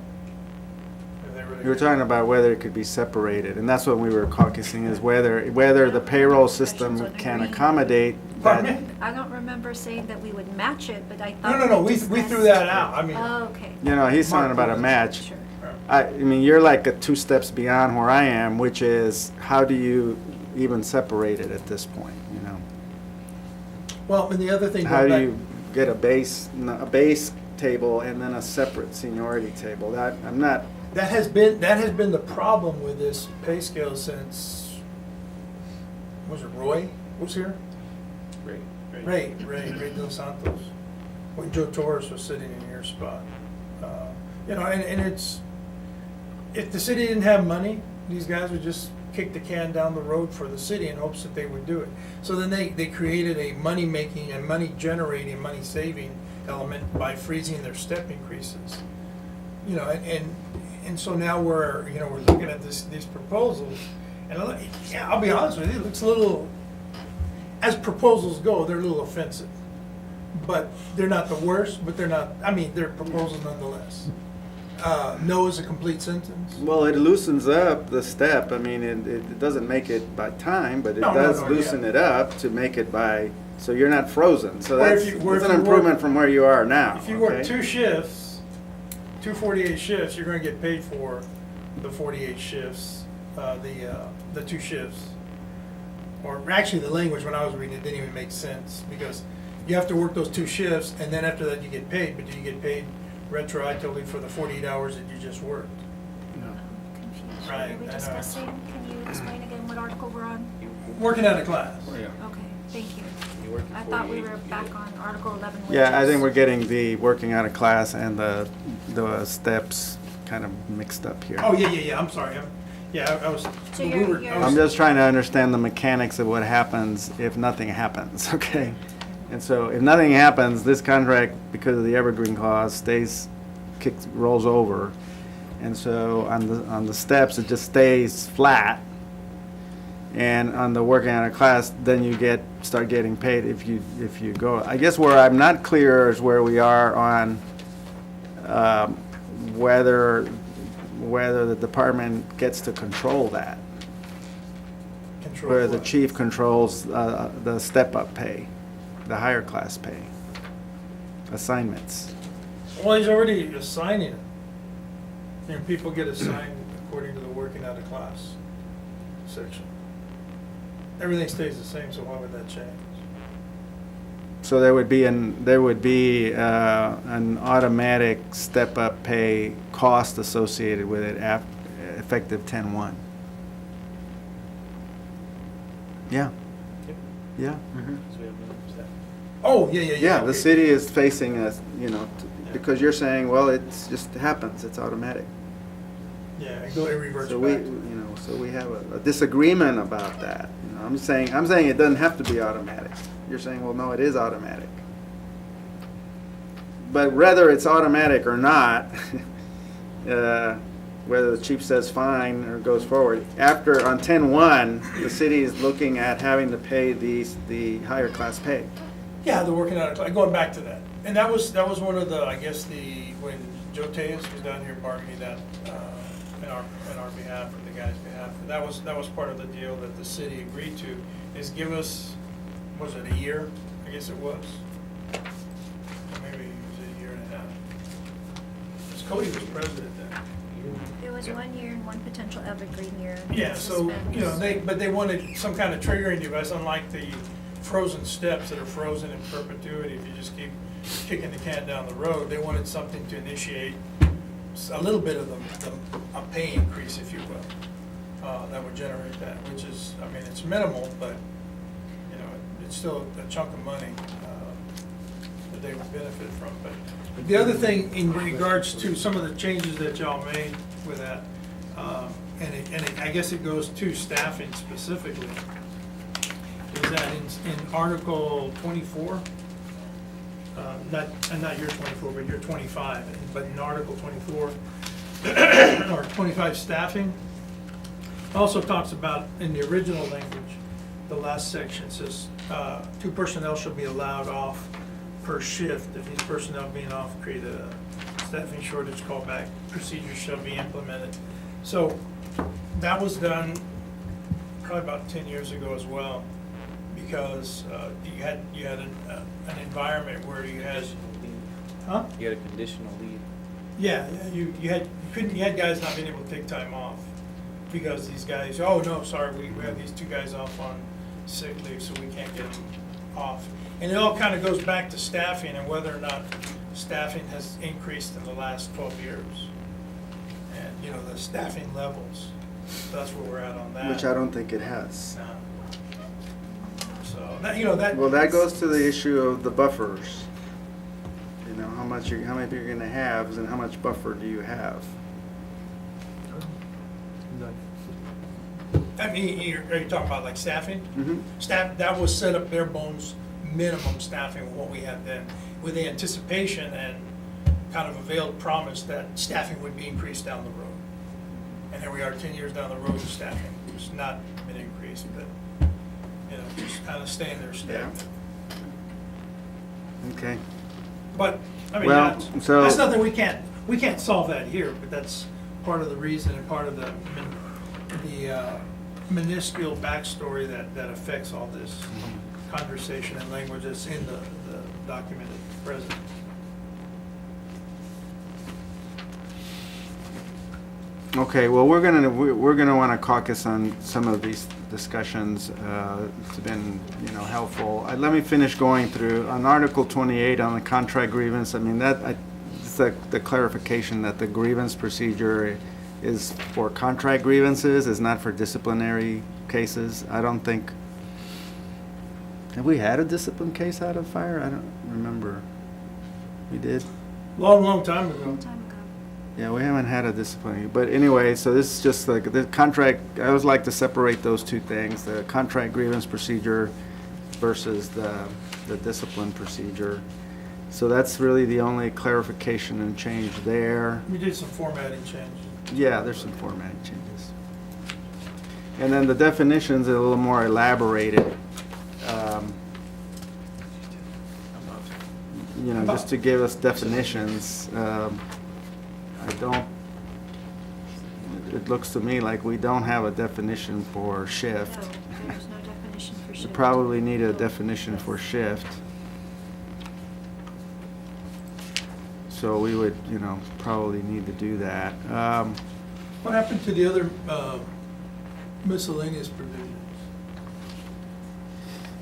If they were We were talking about whether it could be separated, and that's what we were caucusing, is whether the payroll system can accommodate Pardon that. me? I don't remember saying that we would match it, but I thought. No, we discussed- threw that out. I mean, Oh, okay. You know, he's talking about a match. Sure. I mean, you're like 2 steps beyond where I am, which is, how do you even separate it at this point, you know? Well, and the other thing, How going do back, you get a base table and then a separate seniority table? That, I'm not, that has been the problem with this pay scale since, was it Roy was here? Ray Dos Santos, when Joe Torres was sitting in your spot. You know, and it's, if the city didn't have money, these guys would just kick the can down the road for the city in hopes that they would do it. So then they created a money-making and money-generating, money-saving element by freezing their step increases. You know, and so now we're looking at these proposals, and yeah, I'll be honest with you, it looks a little, as proposals go, they're a little offensive. But they're not the worst, but they're not, I mean, they're proposals nonetheless. No is a complete sentence. well, it loosens up the step. I mean, it doesn't make it by time, but it No, does yeah. loosen it up to make it by, so you're not frozen. So Where that's if you- where that's if an you work- improvement from where you are now. If you work okay? 2 shifts, 2 48 shifts, you're gonna get paid for the 48 shifts, the 2 shifts. Or actually, the language when I was reading it didn't even make sense, because you have to work those 2 shifts, and then after that you get paid, but do you get paid retroactively for the 48 hours that you just worked? Confused. Right, What are we I know. discussing? Can you explain again what article we're on? Working out of class. Okay, thank you. I thought we were back on Article 11 wages. Yeah, I think we're getting the working out of class and the steps kind of mixed up here. Oh, yeah, I'm sorry, I was. So we you're- were- you're- I was- I'm just trying to understand the mechanics of what happens if nothing happens, okay? And so if nothing happens, this contract, because of the evergreen clause, rolls over. And so on the steps, it just stays flat. And on the working out of class, then you start getting paid if you go. I guess where I'm not clear is where we are on whether the department gets to control that. Control Where the what? chief controls the step-up pay, the higher class pay, assignments. Well, he's already assigning it. And people get assigned according to the working out of class section. Everything stays the same, so why would that change? So there would be an automatic step-up pay cost associated with it effective 10/1. Yeah. Yeah. Oh, yeah. Yeah, the okay. city is facing us, because you're saying, well, it's just happens, it's automatic. Yeah, it reverts So back. so we have a disagreement about that. I'm saying it doesn't have to be automatic. You're saying, well, no, it is automatic. But whether it's automatic or not, whether the chief says fine or goes forward, on 10/1, the city is looking at having to pay the higher class pay. Yeah, the working out of class, going back to that. And that was one of the, I guess, when Joe Tejas was down here bargaining that, in our behalf, or the guy's behalf, that was part of the deal that the city agreed to, is give us, was it a year? I guess it was. Or maybe it was a year and a half. Because Cody was president then. It was 1 year and 1 potential evergreen year. Yeah, so, Suspends. but they wanted some kind of triggering device, unlike the frozen steps that are frozen in perpetuity if you just keep kicking the can down the road. They wanted something to initiate a little bit of a pay increase, if you will, that would generate that, which is, I mean, it's minimal, but, it's still a chunk of money that they would benefit from. But the other thing in regards to some of the changes that y'all made with that, I guess it goes to staffing specifically, is that in Article 24, not your 24, but your 25, but in Article 24, or 25 staffing, also talks about, in the original language, the last section says, 2 personnel shall be allowed off per shift. If these personnel being off create a staffing shortage, callback procedures shall be implemented. So that was done probably about 10 years ago as well, because you had an environment where you had, huh? You had a conditional leave. Yeah, you had guys not being able to take time off because these guys, oh, no, sorry, we have these two guys off on sick leave, so we can't get them off. And it all kind of goes back to staffing and whether or not staffing has increased in the last 12 years. And, you know, the staffing levels, so that's where we're at on that. Which I don't think it has. No. So, that, you know, that. Well, that goes to the issue of the buffers. You know, how many you're gonna have and how much buffer do you have? I mean, are you talking about like staffing? Mm-hmm. Staff, that was set up bare bones minimum staffing, what we had then, with the anticipation and kind of a veiled promise that staffing would be increased down the road. And here we are 10 years down the road with staffing, it's not been increased, but, you know, just kind of staying there stagnant. Okay. But, I mean, Well, so- that's nothing we can't solve that here, but that's part of the reason and part of the minuscule backstory that affects all this conversation and language that's in the document at present. Okay, well, we're gonna want to caucus on some of these discussions. It's been, you know, helpful. Let me finish going through on Article 28 on the contract grievance. I mean, it's the clarification that the grievance procedure is for contract grievances, is not for disciplinary cases. I don't think, have we had a discipline case out of fire? I don't remember. We did? Long time ago. Long time ago. Yeah, we haven't had a disciplinary, but anyway, so this is just like the contract, I always like to separate those two things, the contract grievance procedure versus the discipline procedure. So that's really the only clarification and change there. We did some formatting changes. Yeah, there's some formatting changes. And then the definitions are a little more elaborated. You know, just to give us definitions. It looks to me like we don't have a definition for shift. No, there's no definition for We shift. probably need a definition for shift. So we would, you know, probably need to do that. What happened to the other miscellaneous provisions?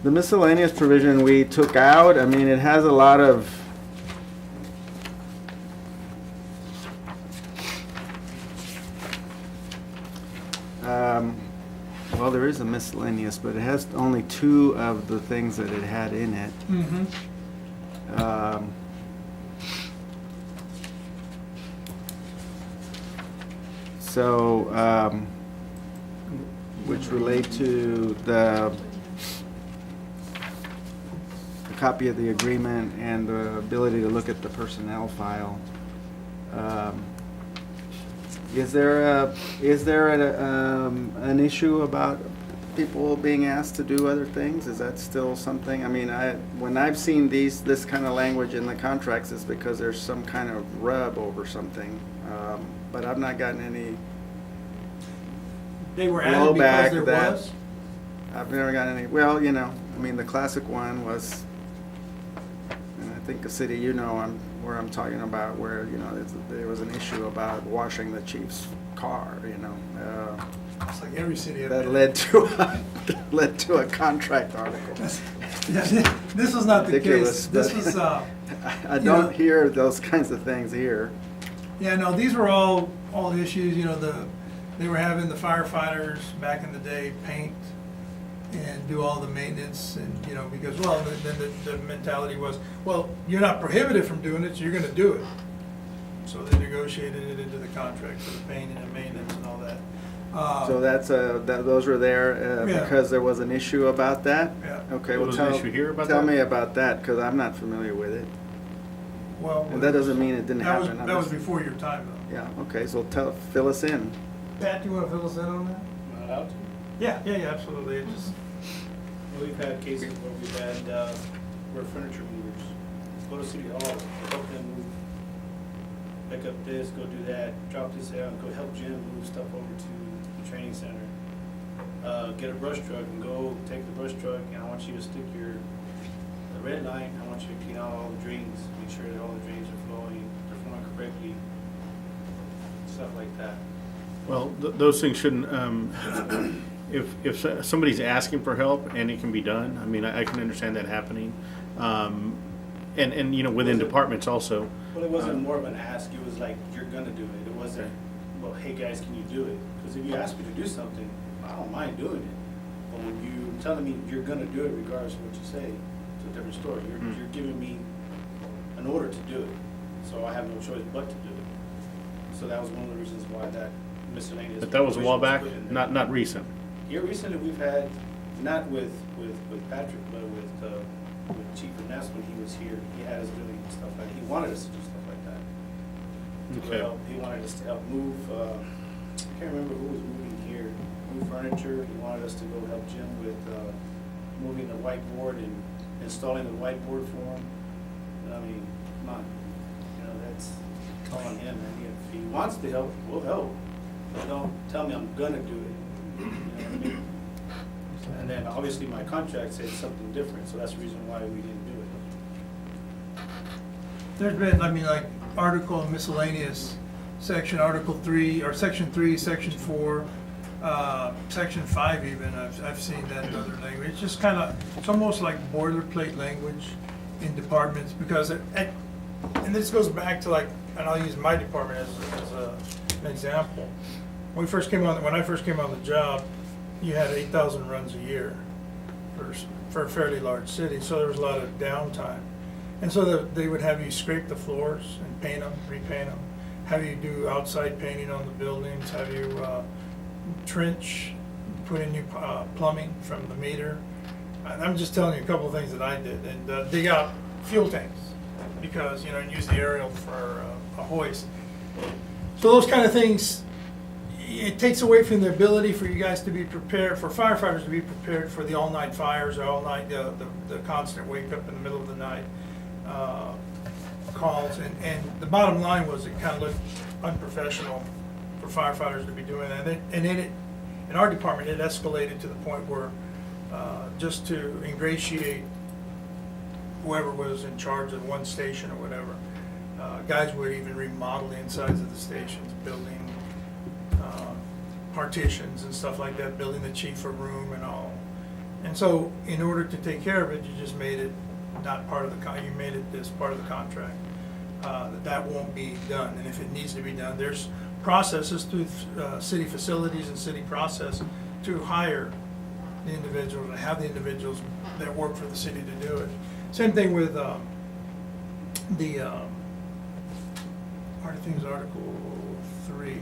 The miscellaneous provision we took out, I mean, it has a lot of, well, there is a miscellaneous, but it has only two of the things that it had in it. Mm-hmm. So, which relate to the copy of the agreement and the ability to look at the personnel file. Is there an issue about people being asked to do other things? Is that still something? I mean, when I've seen this kind of language in the contracts, it's because there's some kind of rub over something. But I've not gotten any They were added because blowback there that, was? I've never gotten any, well, you know, I mean, the classic one was, and I think the city, you know, where I'm talking about, where, you know, there was an issue about washing the chief's car, you know. It's like every city. I've That been led to a contract article. in. This was not the Ridiculous, case. This but- was, I you know- don't hear those kinds of things here. yeah, no, these were all issues, you know, they were having the firefighters back in the day paint and do all the maintenance and, you know, because, well, then the mentality was, well, you're not prohibited from doing it, so you're gonna do it. So they negotiated it into the contract for the painting and maintenance and all that. So those were there Yeah. because there was an issue about that? Yeah. Okay, There well, was an issue here about tell that? me about that, because I'm not familiar with it. Well. And that doesn't mean it didn't that was- happen. I'm That was just- before your time, though. Yeah, okay, so fill us in. Pat, do you wanna fill us in on that? Not allowed to. Yeah, absolutely, it just, We've had cases where we've had, where furniture movers go to City Hall, help them move, pick up this, go do that, drop this out, go help Jim move stuff over to the training center. Get a brush truck and go take the brush truck, and I want you to stick the red line, I want you to clean out all the drains, make sure that all the drains are flowing correctly. stuff like that. Well, those things shouldn't, if somebody's asking for help and it can be done, I mean, I can understand that happening. And, you know, within departments also. Well, it wasn't more of an ask, it was like, you're gonna do it. It wasn't, well, hey guys, can you do it? Because if you ask me to do something, I don't mind doing it. But when you telling me you're gonna do it regardless of what you say, it's a different story. You're giving me an order to do it, so I have no choice but to do it. So that was one of the reasons why that miscellaneous. But that was a while back, put in there. not recent. Here recently, we've had, not with Patrick, but with Chief Ernest when he was here, he had us doing stuff like, he wanted us to do stuff like that. To Okay. help, he wanted us to help move, I can't remember who was moving here, move furniture, he wanted us to go help Jim with, moving the whiteboard and installing the whiteboard for him. I mean, come on, you know, that's calling him, and if he wants to help, we'll help. But don't tell me I'm gonna do it, you know what I mean? And then obviously my contract said something different, so that's the reason why we didn't do it. There's been, I mean, like, article miscellaneous, section, Article 3, or Section 3, Section 4, Section 5 even, I've seen that in other language. It's just kind of, it's almost like boilerplate language in departments, because and this goes back to like, and I'll use my department as an example. When I first came on the job, you had 8,000 runs a year for a fairly large city, so there was a lot of downtime. And so they would have you scrape the floors and paint them, repaint them, have you do outside painting on the buildings, have you trench, put in new plumbing from the meter. And I'm just telling you a couple of things that I did, and dig out fuel tanks, because, you know, and use the aerial for a hoist. So those kind of things, it takes away from the ability for you guys to be prepared, for firefighters to be prepared for the all-night fires, or all-night, the constant wake up in the middle of the night calls. And the bottom line was, it kind of looked unprofessional for firefighters to be doing that. And in our department, it escalated to the point where, just to ingratiate whoever was in charge of one station or whatever, guys would even remodel the insides of the stations, building partitions and stuff like that, building the chief a room and all. And so, in order to take care of it, you just made it not part of the you made it as part of the contract. That won't be done, and if it needs to be done, there's processes through city facilities and city process to hire the individuals, and have the individuals that work for the city to do it. Same thing with Article 3.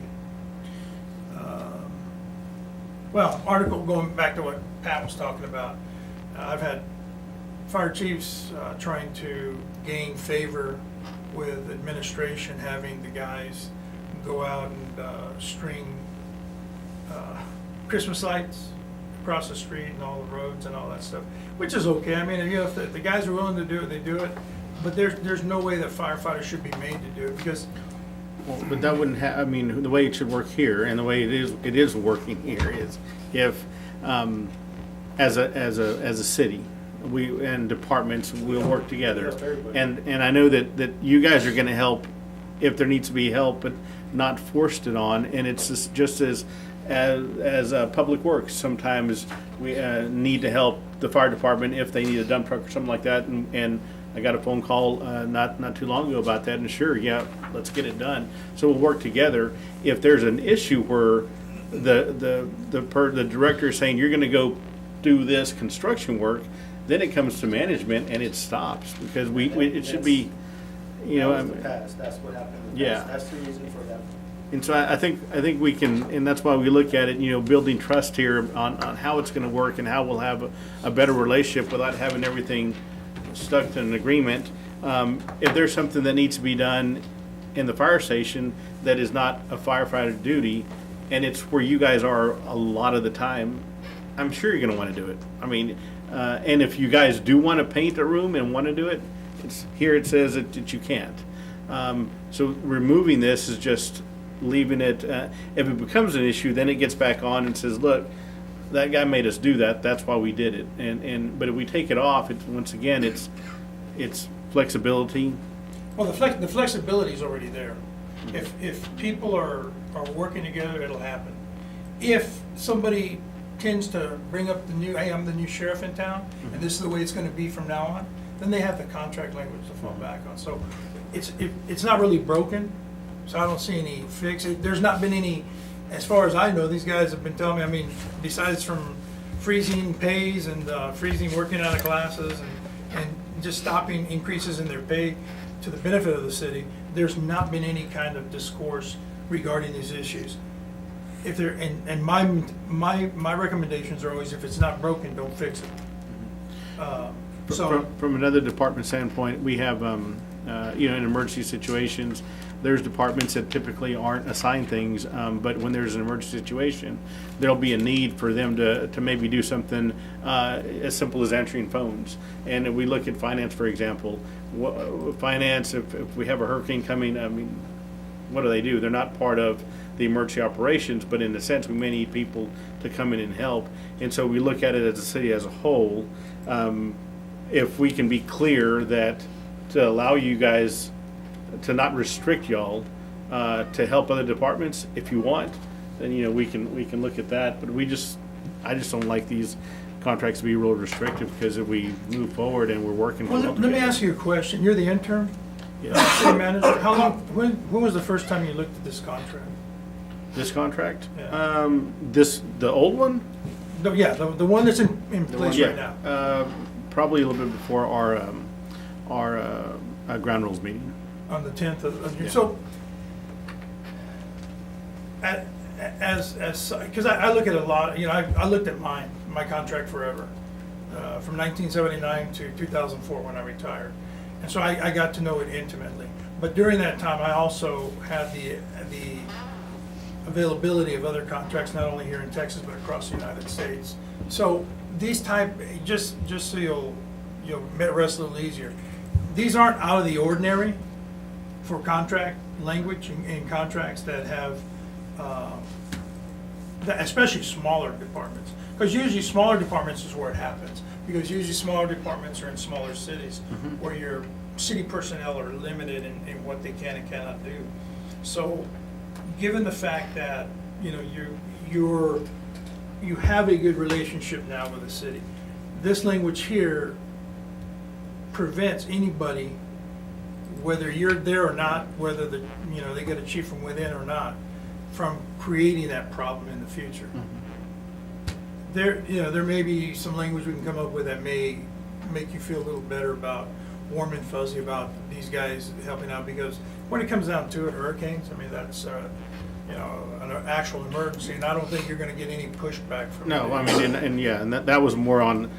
Article, going back to what Pat was talking about, I've had fire chiefs trying to gain favor with administration, having the guys go out and string Christmas lights across the street and all the roads and all that stuff, which is okay. I mean, you know, if the guys are willing to do it, they do it. But there's no way that firefighters should be made to do it, because Well, but that wouldn't I mean, the way it should work here, and the way it is working here, is if, as a city, we, and departments, we'll work together. And I know that you guys are gonna help if there needs to be help, but not forced it on, and it's just as Public Works, sometimes we need to help the fire department if they need a dump truck or something like that, and I got a phone call not too long ago about that, and sure, yeah, let's get it done. So we'll work together. If there's an issue where the director is saying you're going to go do this construction work, then it comes to management and it stops, because it should be, you know. That was the past, that's what happened in the Yeah. past, that's the reason for that. And so I think we can, and that's why we look at it, you know, building trust here on how it's going to work and how we'll have a better relationship without having everything stuck to an agreement. If there's something that needs to be done in the fire station that is not a firefighter duty, and it's where you guys are a lot of the time, I'm sure you're going to want to do it. I mean, and if you guys do want to paint a room and want to do it, here it says that you can't. So removing this is just leaving it. If it becomes an issue, then it gets back on and says, look, that guy made us do that, that's why we did it. But if we take it off, once again, it's flexibility. well, the flexibility is already there. If people are working together, it'll happen. If somebody tends to bring up the new, hey, I'm the new sheriff in town, and this is the way it's gonna be from now on, then they have the contract language to fall back on. So it's not really broken, so I don't see any fix. There's not been any, as far as I know, these guys have been telling me, I mean, besides from freezing pays and freezing working out of classes and just stopping increases in their pay to the benefit of the city, there's not been any kind of discourse regarding these issues. If there, and my recommendations are always, if it's not broken, don't fix it. So, From another department standpoint, we have, in emergency situations, there's departments that typically aren't assigned things, but when there's an emergency situation, there'll be a need for them to maybe do something as simple as answering phones. And if we look at finance, for example, finance, if we have a hurricane coming, I mean, what do? They're not part of the emergency operations, but in a sense, we may need people to come in and help. And so we look at it as a city as a whole. If we can be clear that to allow you guys to not restrict y'all to help other departments, if you want, then we can look at that. But I just don't like these contracts to be real restrictive, because if we move forward and we're working. well, let me ask you a question. You're the intern, city manager. How long? When was the first time you looked at this contract? This contract, Yeah. the old one. The one that's in place right now. Probably a little bit before our ground rules meeting. On the 10th of June. Yeah. So, because I look at a lot, I looked at my contract forever, from 1979 to 2004 when I retired. And so I got to know it intimately. But during that time, I also had the availability of other contracts, not only here in Texas, but across the United States. So these just so you'll rest a little easier, these aren't out of the ordinary for contract language in contracts that have, especially smaller departments. Because usually smaller departments is where it happens. Because usually smaller departments are in smaller cities where your city personnel are limited in what they can and cannot do. So, given the fact that you have a good relationship now with the city, this language here prevents anybody, whether you're there or not, whether they get a chief from within or not, from creating that problem in the future. There may be some language we can come up with that may make you feel a little better about, warm and fuzzy about these guys helping out, because when it comes down to it, hurricanes, I mean, that's an actual emergency, and I don't think you're going to get any pushback from. No, I mean, and that was more on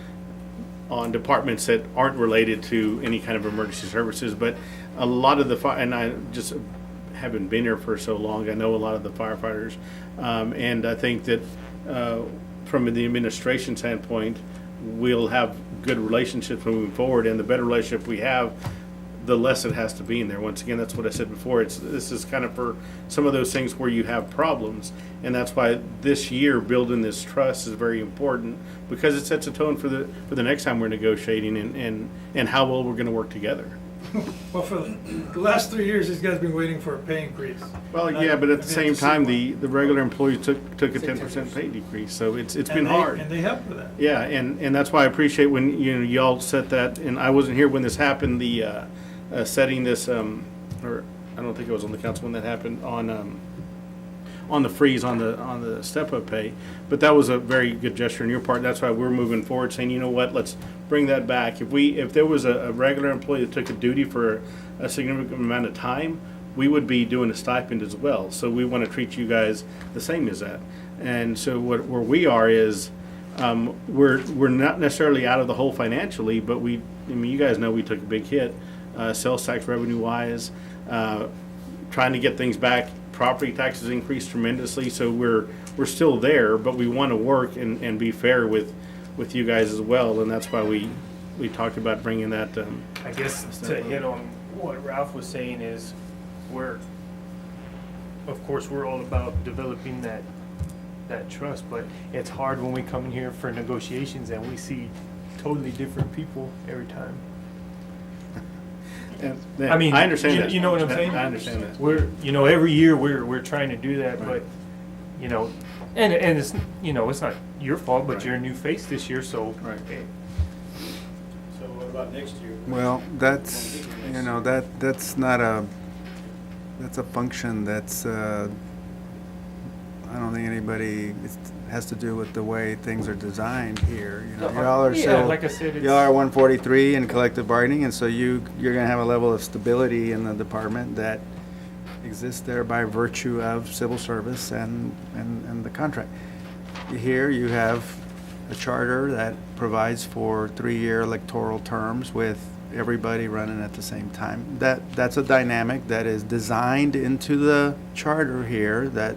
departments that aren't related to any kind of emergency services, but a lot of the and I just haven't been here for so long. I know a lot of the firefighters, and I think that from the administration standpoint, we'll have good relationships moving forward, and the better relationship we have, the less it has to be in there. Once again, that's what I said before. This is kind of for some of those things where you have problems, and that's why this year building this trust is very important, because it sets a tone for the next time we're negotiating and how well we're going to work together. Well, for the last 3 years, these guys have been waiting for a pay increase. Well, yeah, but at the same time, the regular employees took a 10% pay decrease, so it's been hard. And they helped with that. Yeah, and that's why I appreciate when y'all set that, and I wasn't here when this happened, the setting this, or I don't think I was on the council when that happened, on the freeze on the step-up pay, but that was a very good gesture on your part. That's why we're moving forward, saying, you know what, let's bring that back. If there was a regular employee that took a duty for a significant amount of time, we would be doing a stipend as well. So we want to treat you guys the same as that. And so where we are is, we're not necessarily out of the hole financially, but you guys know we took a big hit, sales tax revenue wise, trying to get things back. Property taxes increased tremendously, so we're still there, but we want to work and be fair with you guys as well, and that's why we talked about bringing that. I guess to hit on what Ralph was saying is, of course, we're all about developing that trust, but it's hard when we come in here for negotiations and we see totally different people every time. I mean, I understand you- that. you know what I'm saying? I understand that. We're, every year we're trying to do that, but, and it's, it's not your fault, but Right. you're a new face this year, so. Right. So what about next year? Well, that's, that's not that's a function that's, I don't think anybody, it has to do with the way things are designed here, y'all are Yeah, so, like I said, y'all are it's, 143 in collective bargaining, and so you're gonna have a level of stability in the department that exists there by virtue of civil service and the contract. Here, you have a charter that provides for 3-year electoral terms with everybody running at the same time. That's a dynamic that is designed into the charter here, that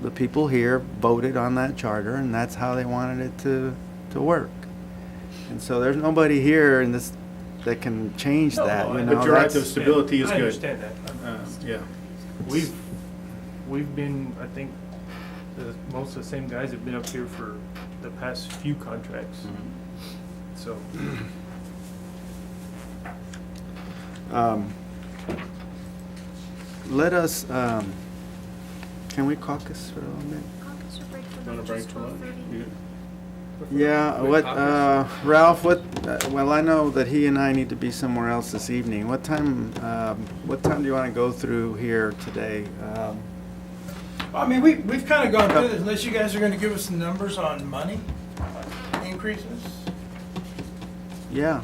the people here voted on that charter, and that's how they wanted it to work. And so there's nobody here in this that can change No, that, no, you but know. you're right, that's- the stability is I good. understand that. Yeah. We've been, I think, most of the same guys have been up here for the past few contracts, so. Let us, can we caucus for a little bit? Want to break for lunch? You- Yeah, Ralph, well, I know that he and I need to be somewhere else this evening. What time do you want to go through here today? I mean, we've kind of gone through this, unless you guys are gonna give us some numbers on money increases. Yeah,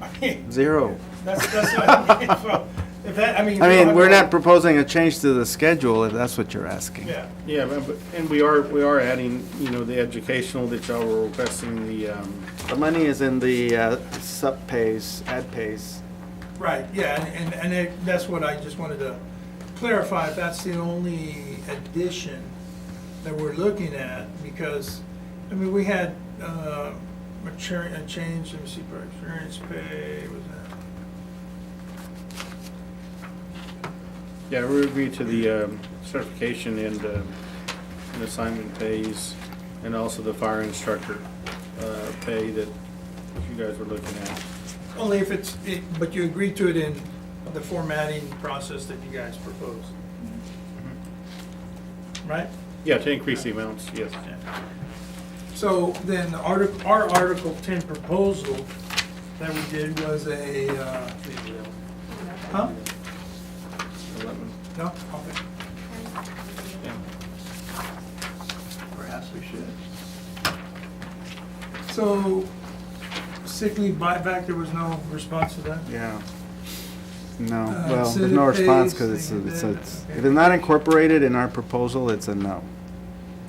I mean, 0. that's what I mean. So, if that, I mean. I we don't mean, have we're to- not proposing a change to the schedule, if that's what you're asking. Yeah, Yeah, and we are adding, the educational that y'all were requesting, The money is in the sub-pays, ad pays. right, yeah, and that's what I just wanted to clarify, if that's the only addition that we're looking at, because, I mean, we had, a change, let me see, for experience pay, was that? yeah, we agreed to the certification and assignment pays, and also the fire instructor pay that you guys were looking at. Only if but you agreed to it in the formatting process that you guys proposed. Right? Yeah, to increase the amounts, yes. So then our Article 10 proposal that we did was a, huh? 11. No? Okay. Yeah. Perhaps we should. So sick leave buyback, there was no response to that? Yeah. No, Uh, well, so there's the no response pays, because thing it's, like that, if okay. it's not incorporated in our proposal, it's a no.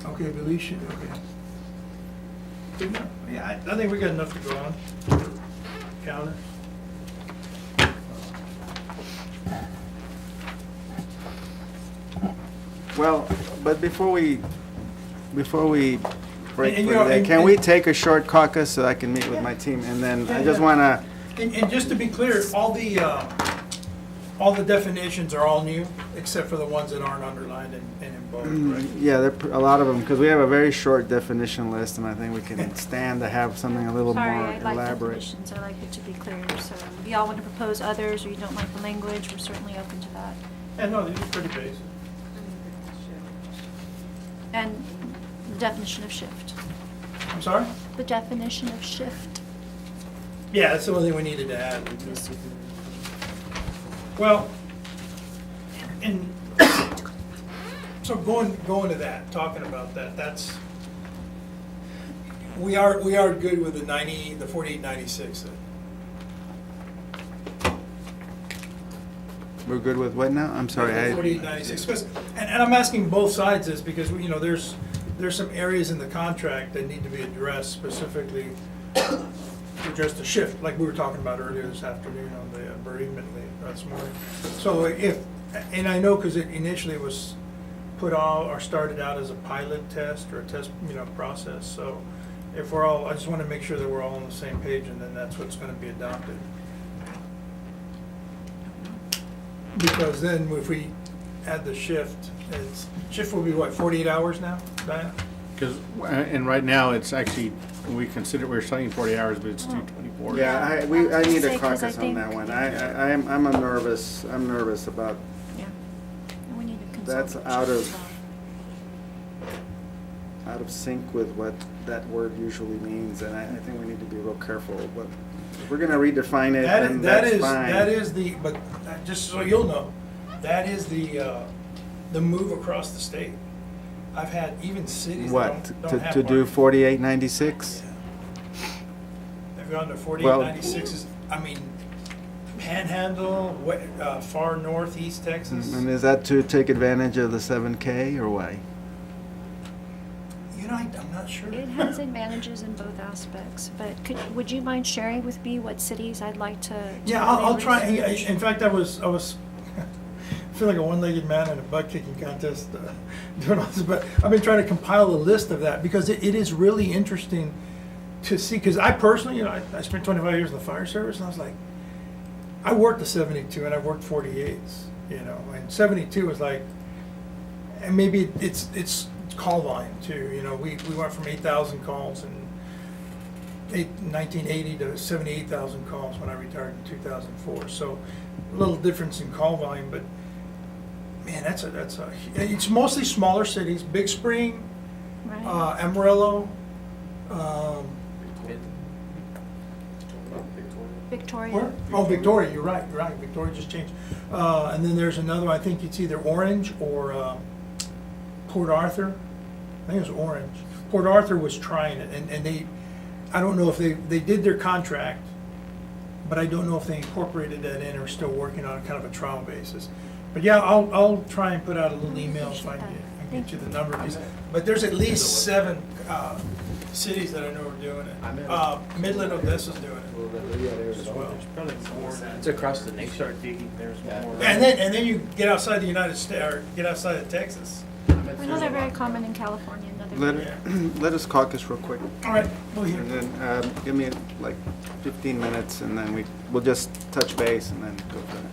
Okay, deletion, okay. Good enough. Yeah, I think we got enough to go on. Counter. Well, but before we break And, for you know, today, and- can we and- take a short caucus so I can meet with my team? And then I Yeah, just yeah. wanna, And just to be clear, all the definitions are all new, except for the ones that aren't underlined and in bold, right? yeah, a lot of them, because we have a very short definition list, and I think we can stand to have something a little Sorry, more I like elaborate. definitions, I like it to be clear, so if y'all want to propose others, or you don't like the language, we're certainly open to that. And no, these are pretty basic. And the definition of shift. I'm sorry? The definition of shift. Yeah, that's the only thing we needed to add. Well, and so going to that, talking about that, that's, we are good with the 4896 then. We're good with what now? I'm sorry, 4896, 'cause- and I'm asking both sides this because, there's some areas in the contract that need to be addressed specifically to address the shift, like we were talking about earlier this afternoon on the bereavement leave this morning. So and I know because it initially was put out or started out as a pilot test or a test, process, so if I just want to make sure that we're all on the same page and then that's what's going to be adopted. Because then if we add the shift, shift will be what, 48 hours now, Diana? Because, and right now, it's actually we consider, we're saying 40 hours, but it's 224. Yeah, I I need was a gonna say, 'cause I caucus on that think- one. I'm nervous about, Yeah. And we need to consult that's with out Chief of- as well. out of sync with what that word usually means, and I think we need to be real careful. But if we're gonna redefine it, then That that's is, fine. that is the, but just so you'll know, that is the move across the state. I've had even cities What, that don't have to do market. 4896? They've gone to Well- 4896s, I mean, Panhandle, far northeast Texas. And is that to take advantage of the 7K or why? You know, I'm not sure. It has advantages in both aspects, but would you mind sharing with me what cities I'd like to? Yeah, I'll try, in fact, I was I feel like a one-legged man in a butt-kicking contest, doing all this, but I've been trying to compile a list of that, because it is really interesting to see, because I personally, you know, I spent 25 years in the fire service, and I was like, I worked the 72 and I worked 48s, you know, and 72 was like, and maybe it's call volume too, you know, we went from 8,000 calls in 1980 to 78,000 calls when I retired in 2004, so a little difference in call volume, but man, it's mostly smaller cities, Big Spring, Right. Amarillo, Victoria. where? Oh, Victoria, you're right, Victoria just changed. And then there's another, I think it's either Orange or Port Arthur. I think it was Orange. Port Arthur was trying it, and they, I don't know if they did their contract, but I don't know if they incorporated that in or still working on kind of a trial basis. But yeah, I'll try and put out a little email if I can get you the number. But there's at least 7 cities that I know are doing it. Midland, Odessa's doing it as well. Probably more than. It's across the You nation. start digging, there's more. And then you get outside the United States, or get outside of Texas. I know they're very common in California and other. Let us caucus real quick, All right, we'll hear. and then give me like 15 minutes, and then we'll just touch base and then go from there.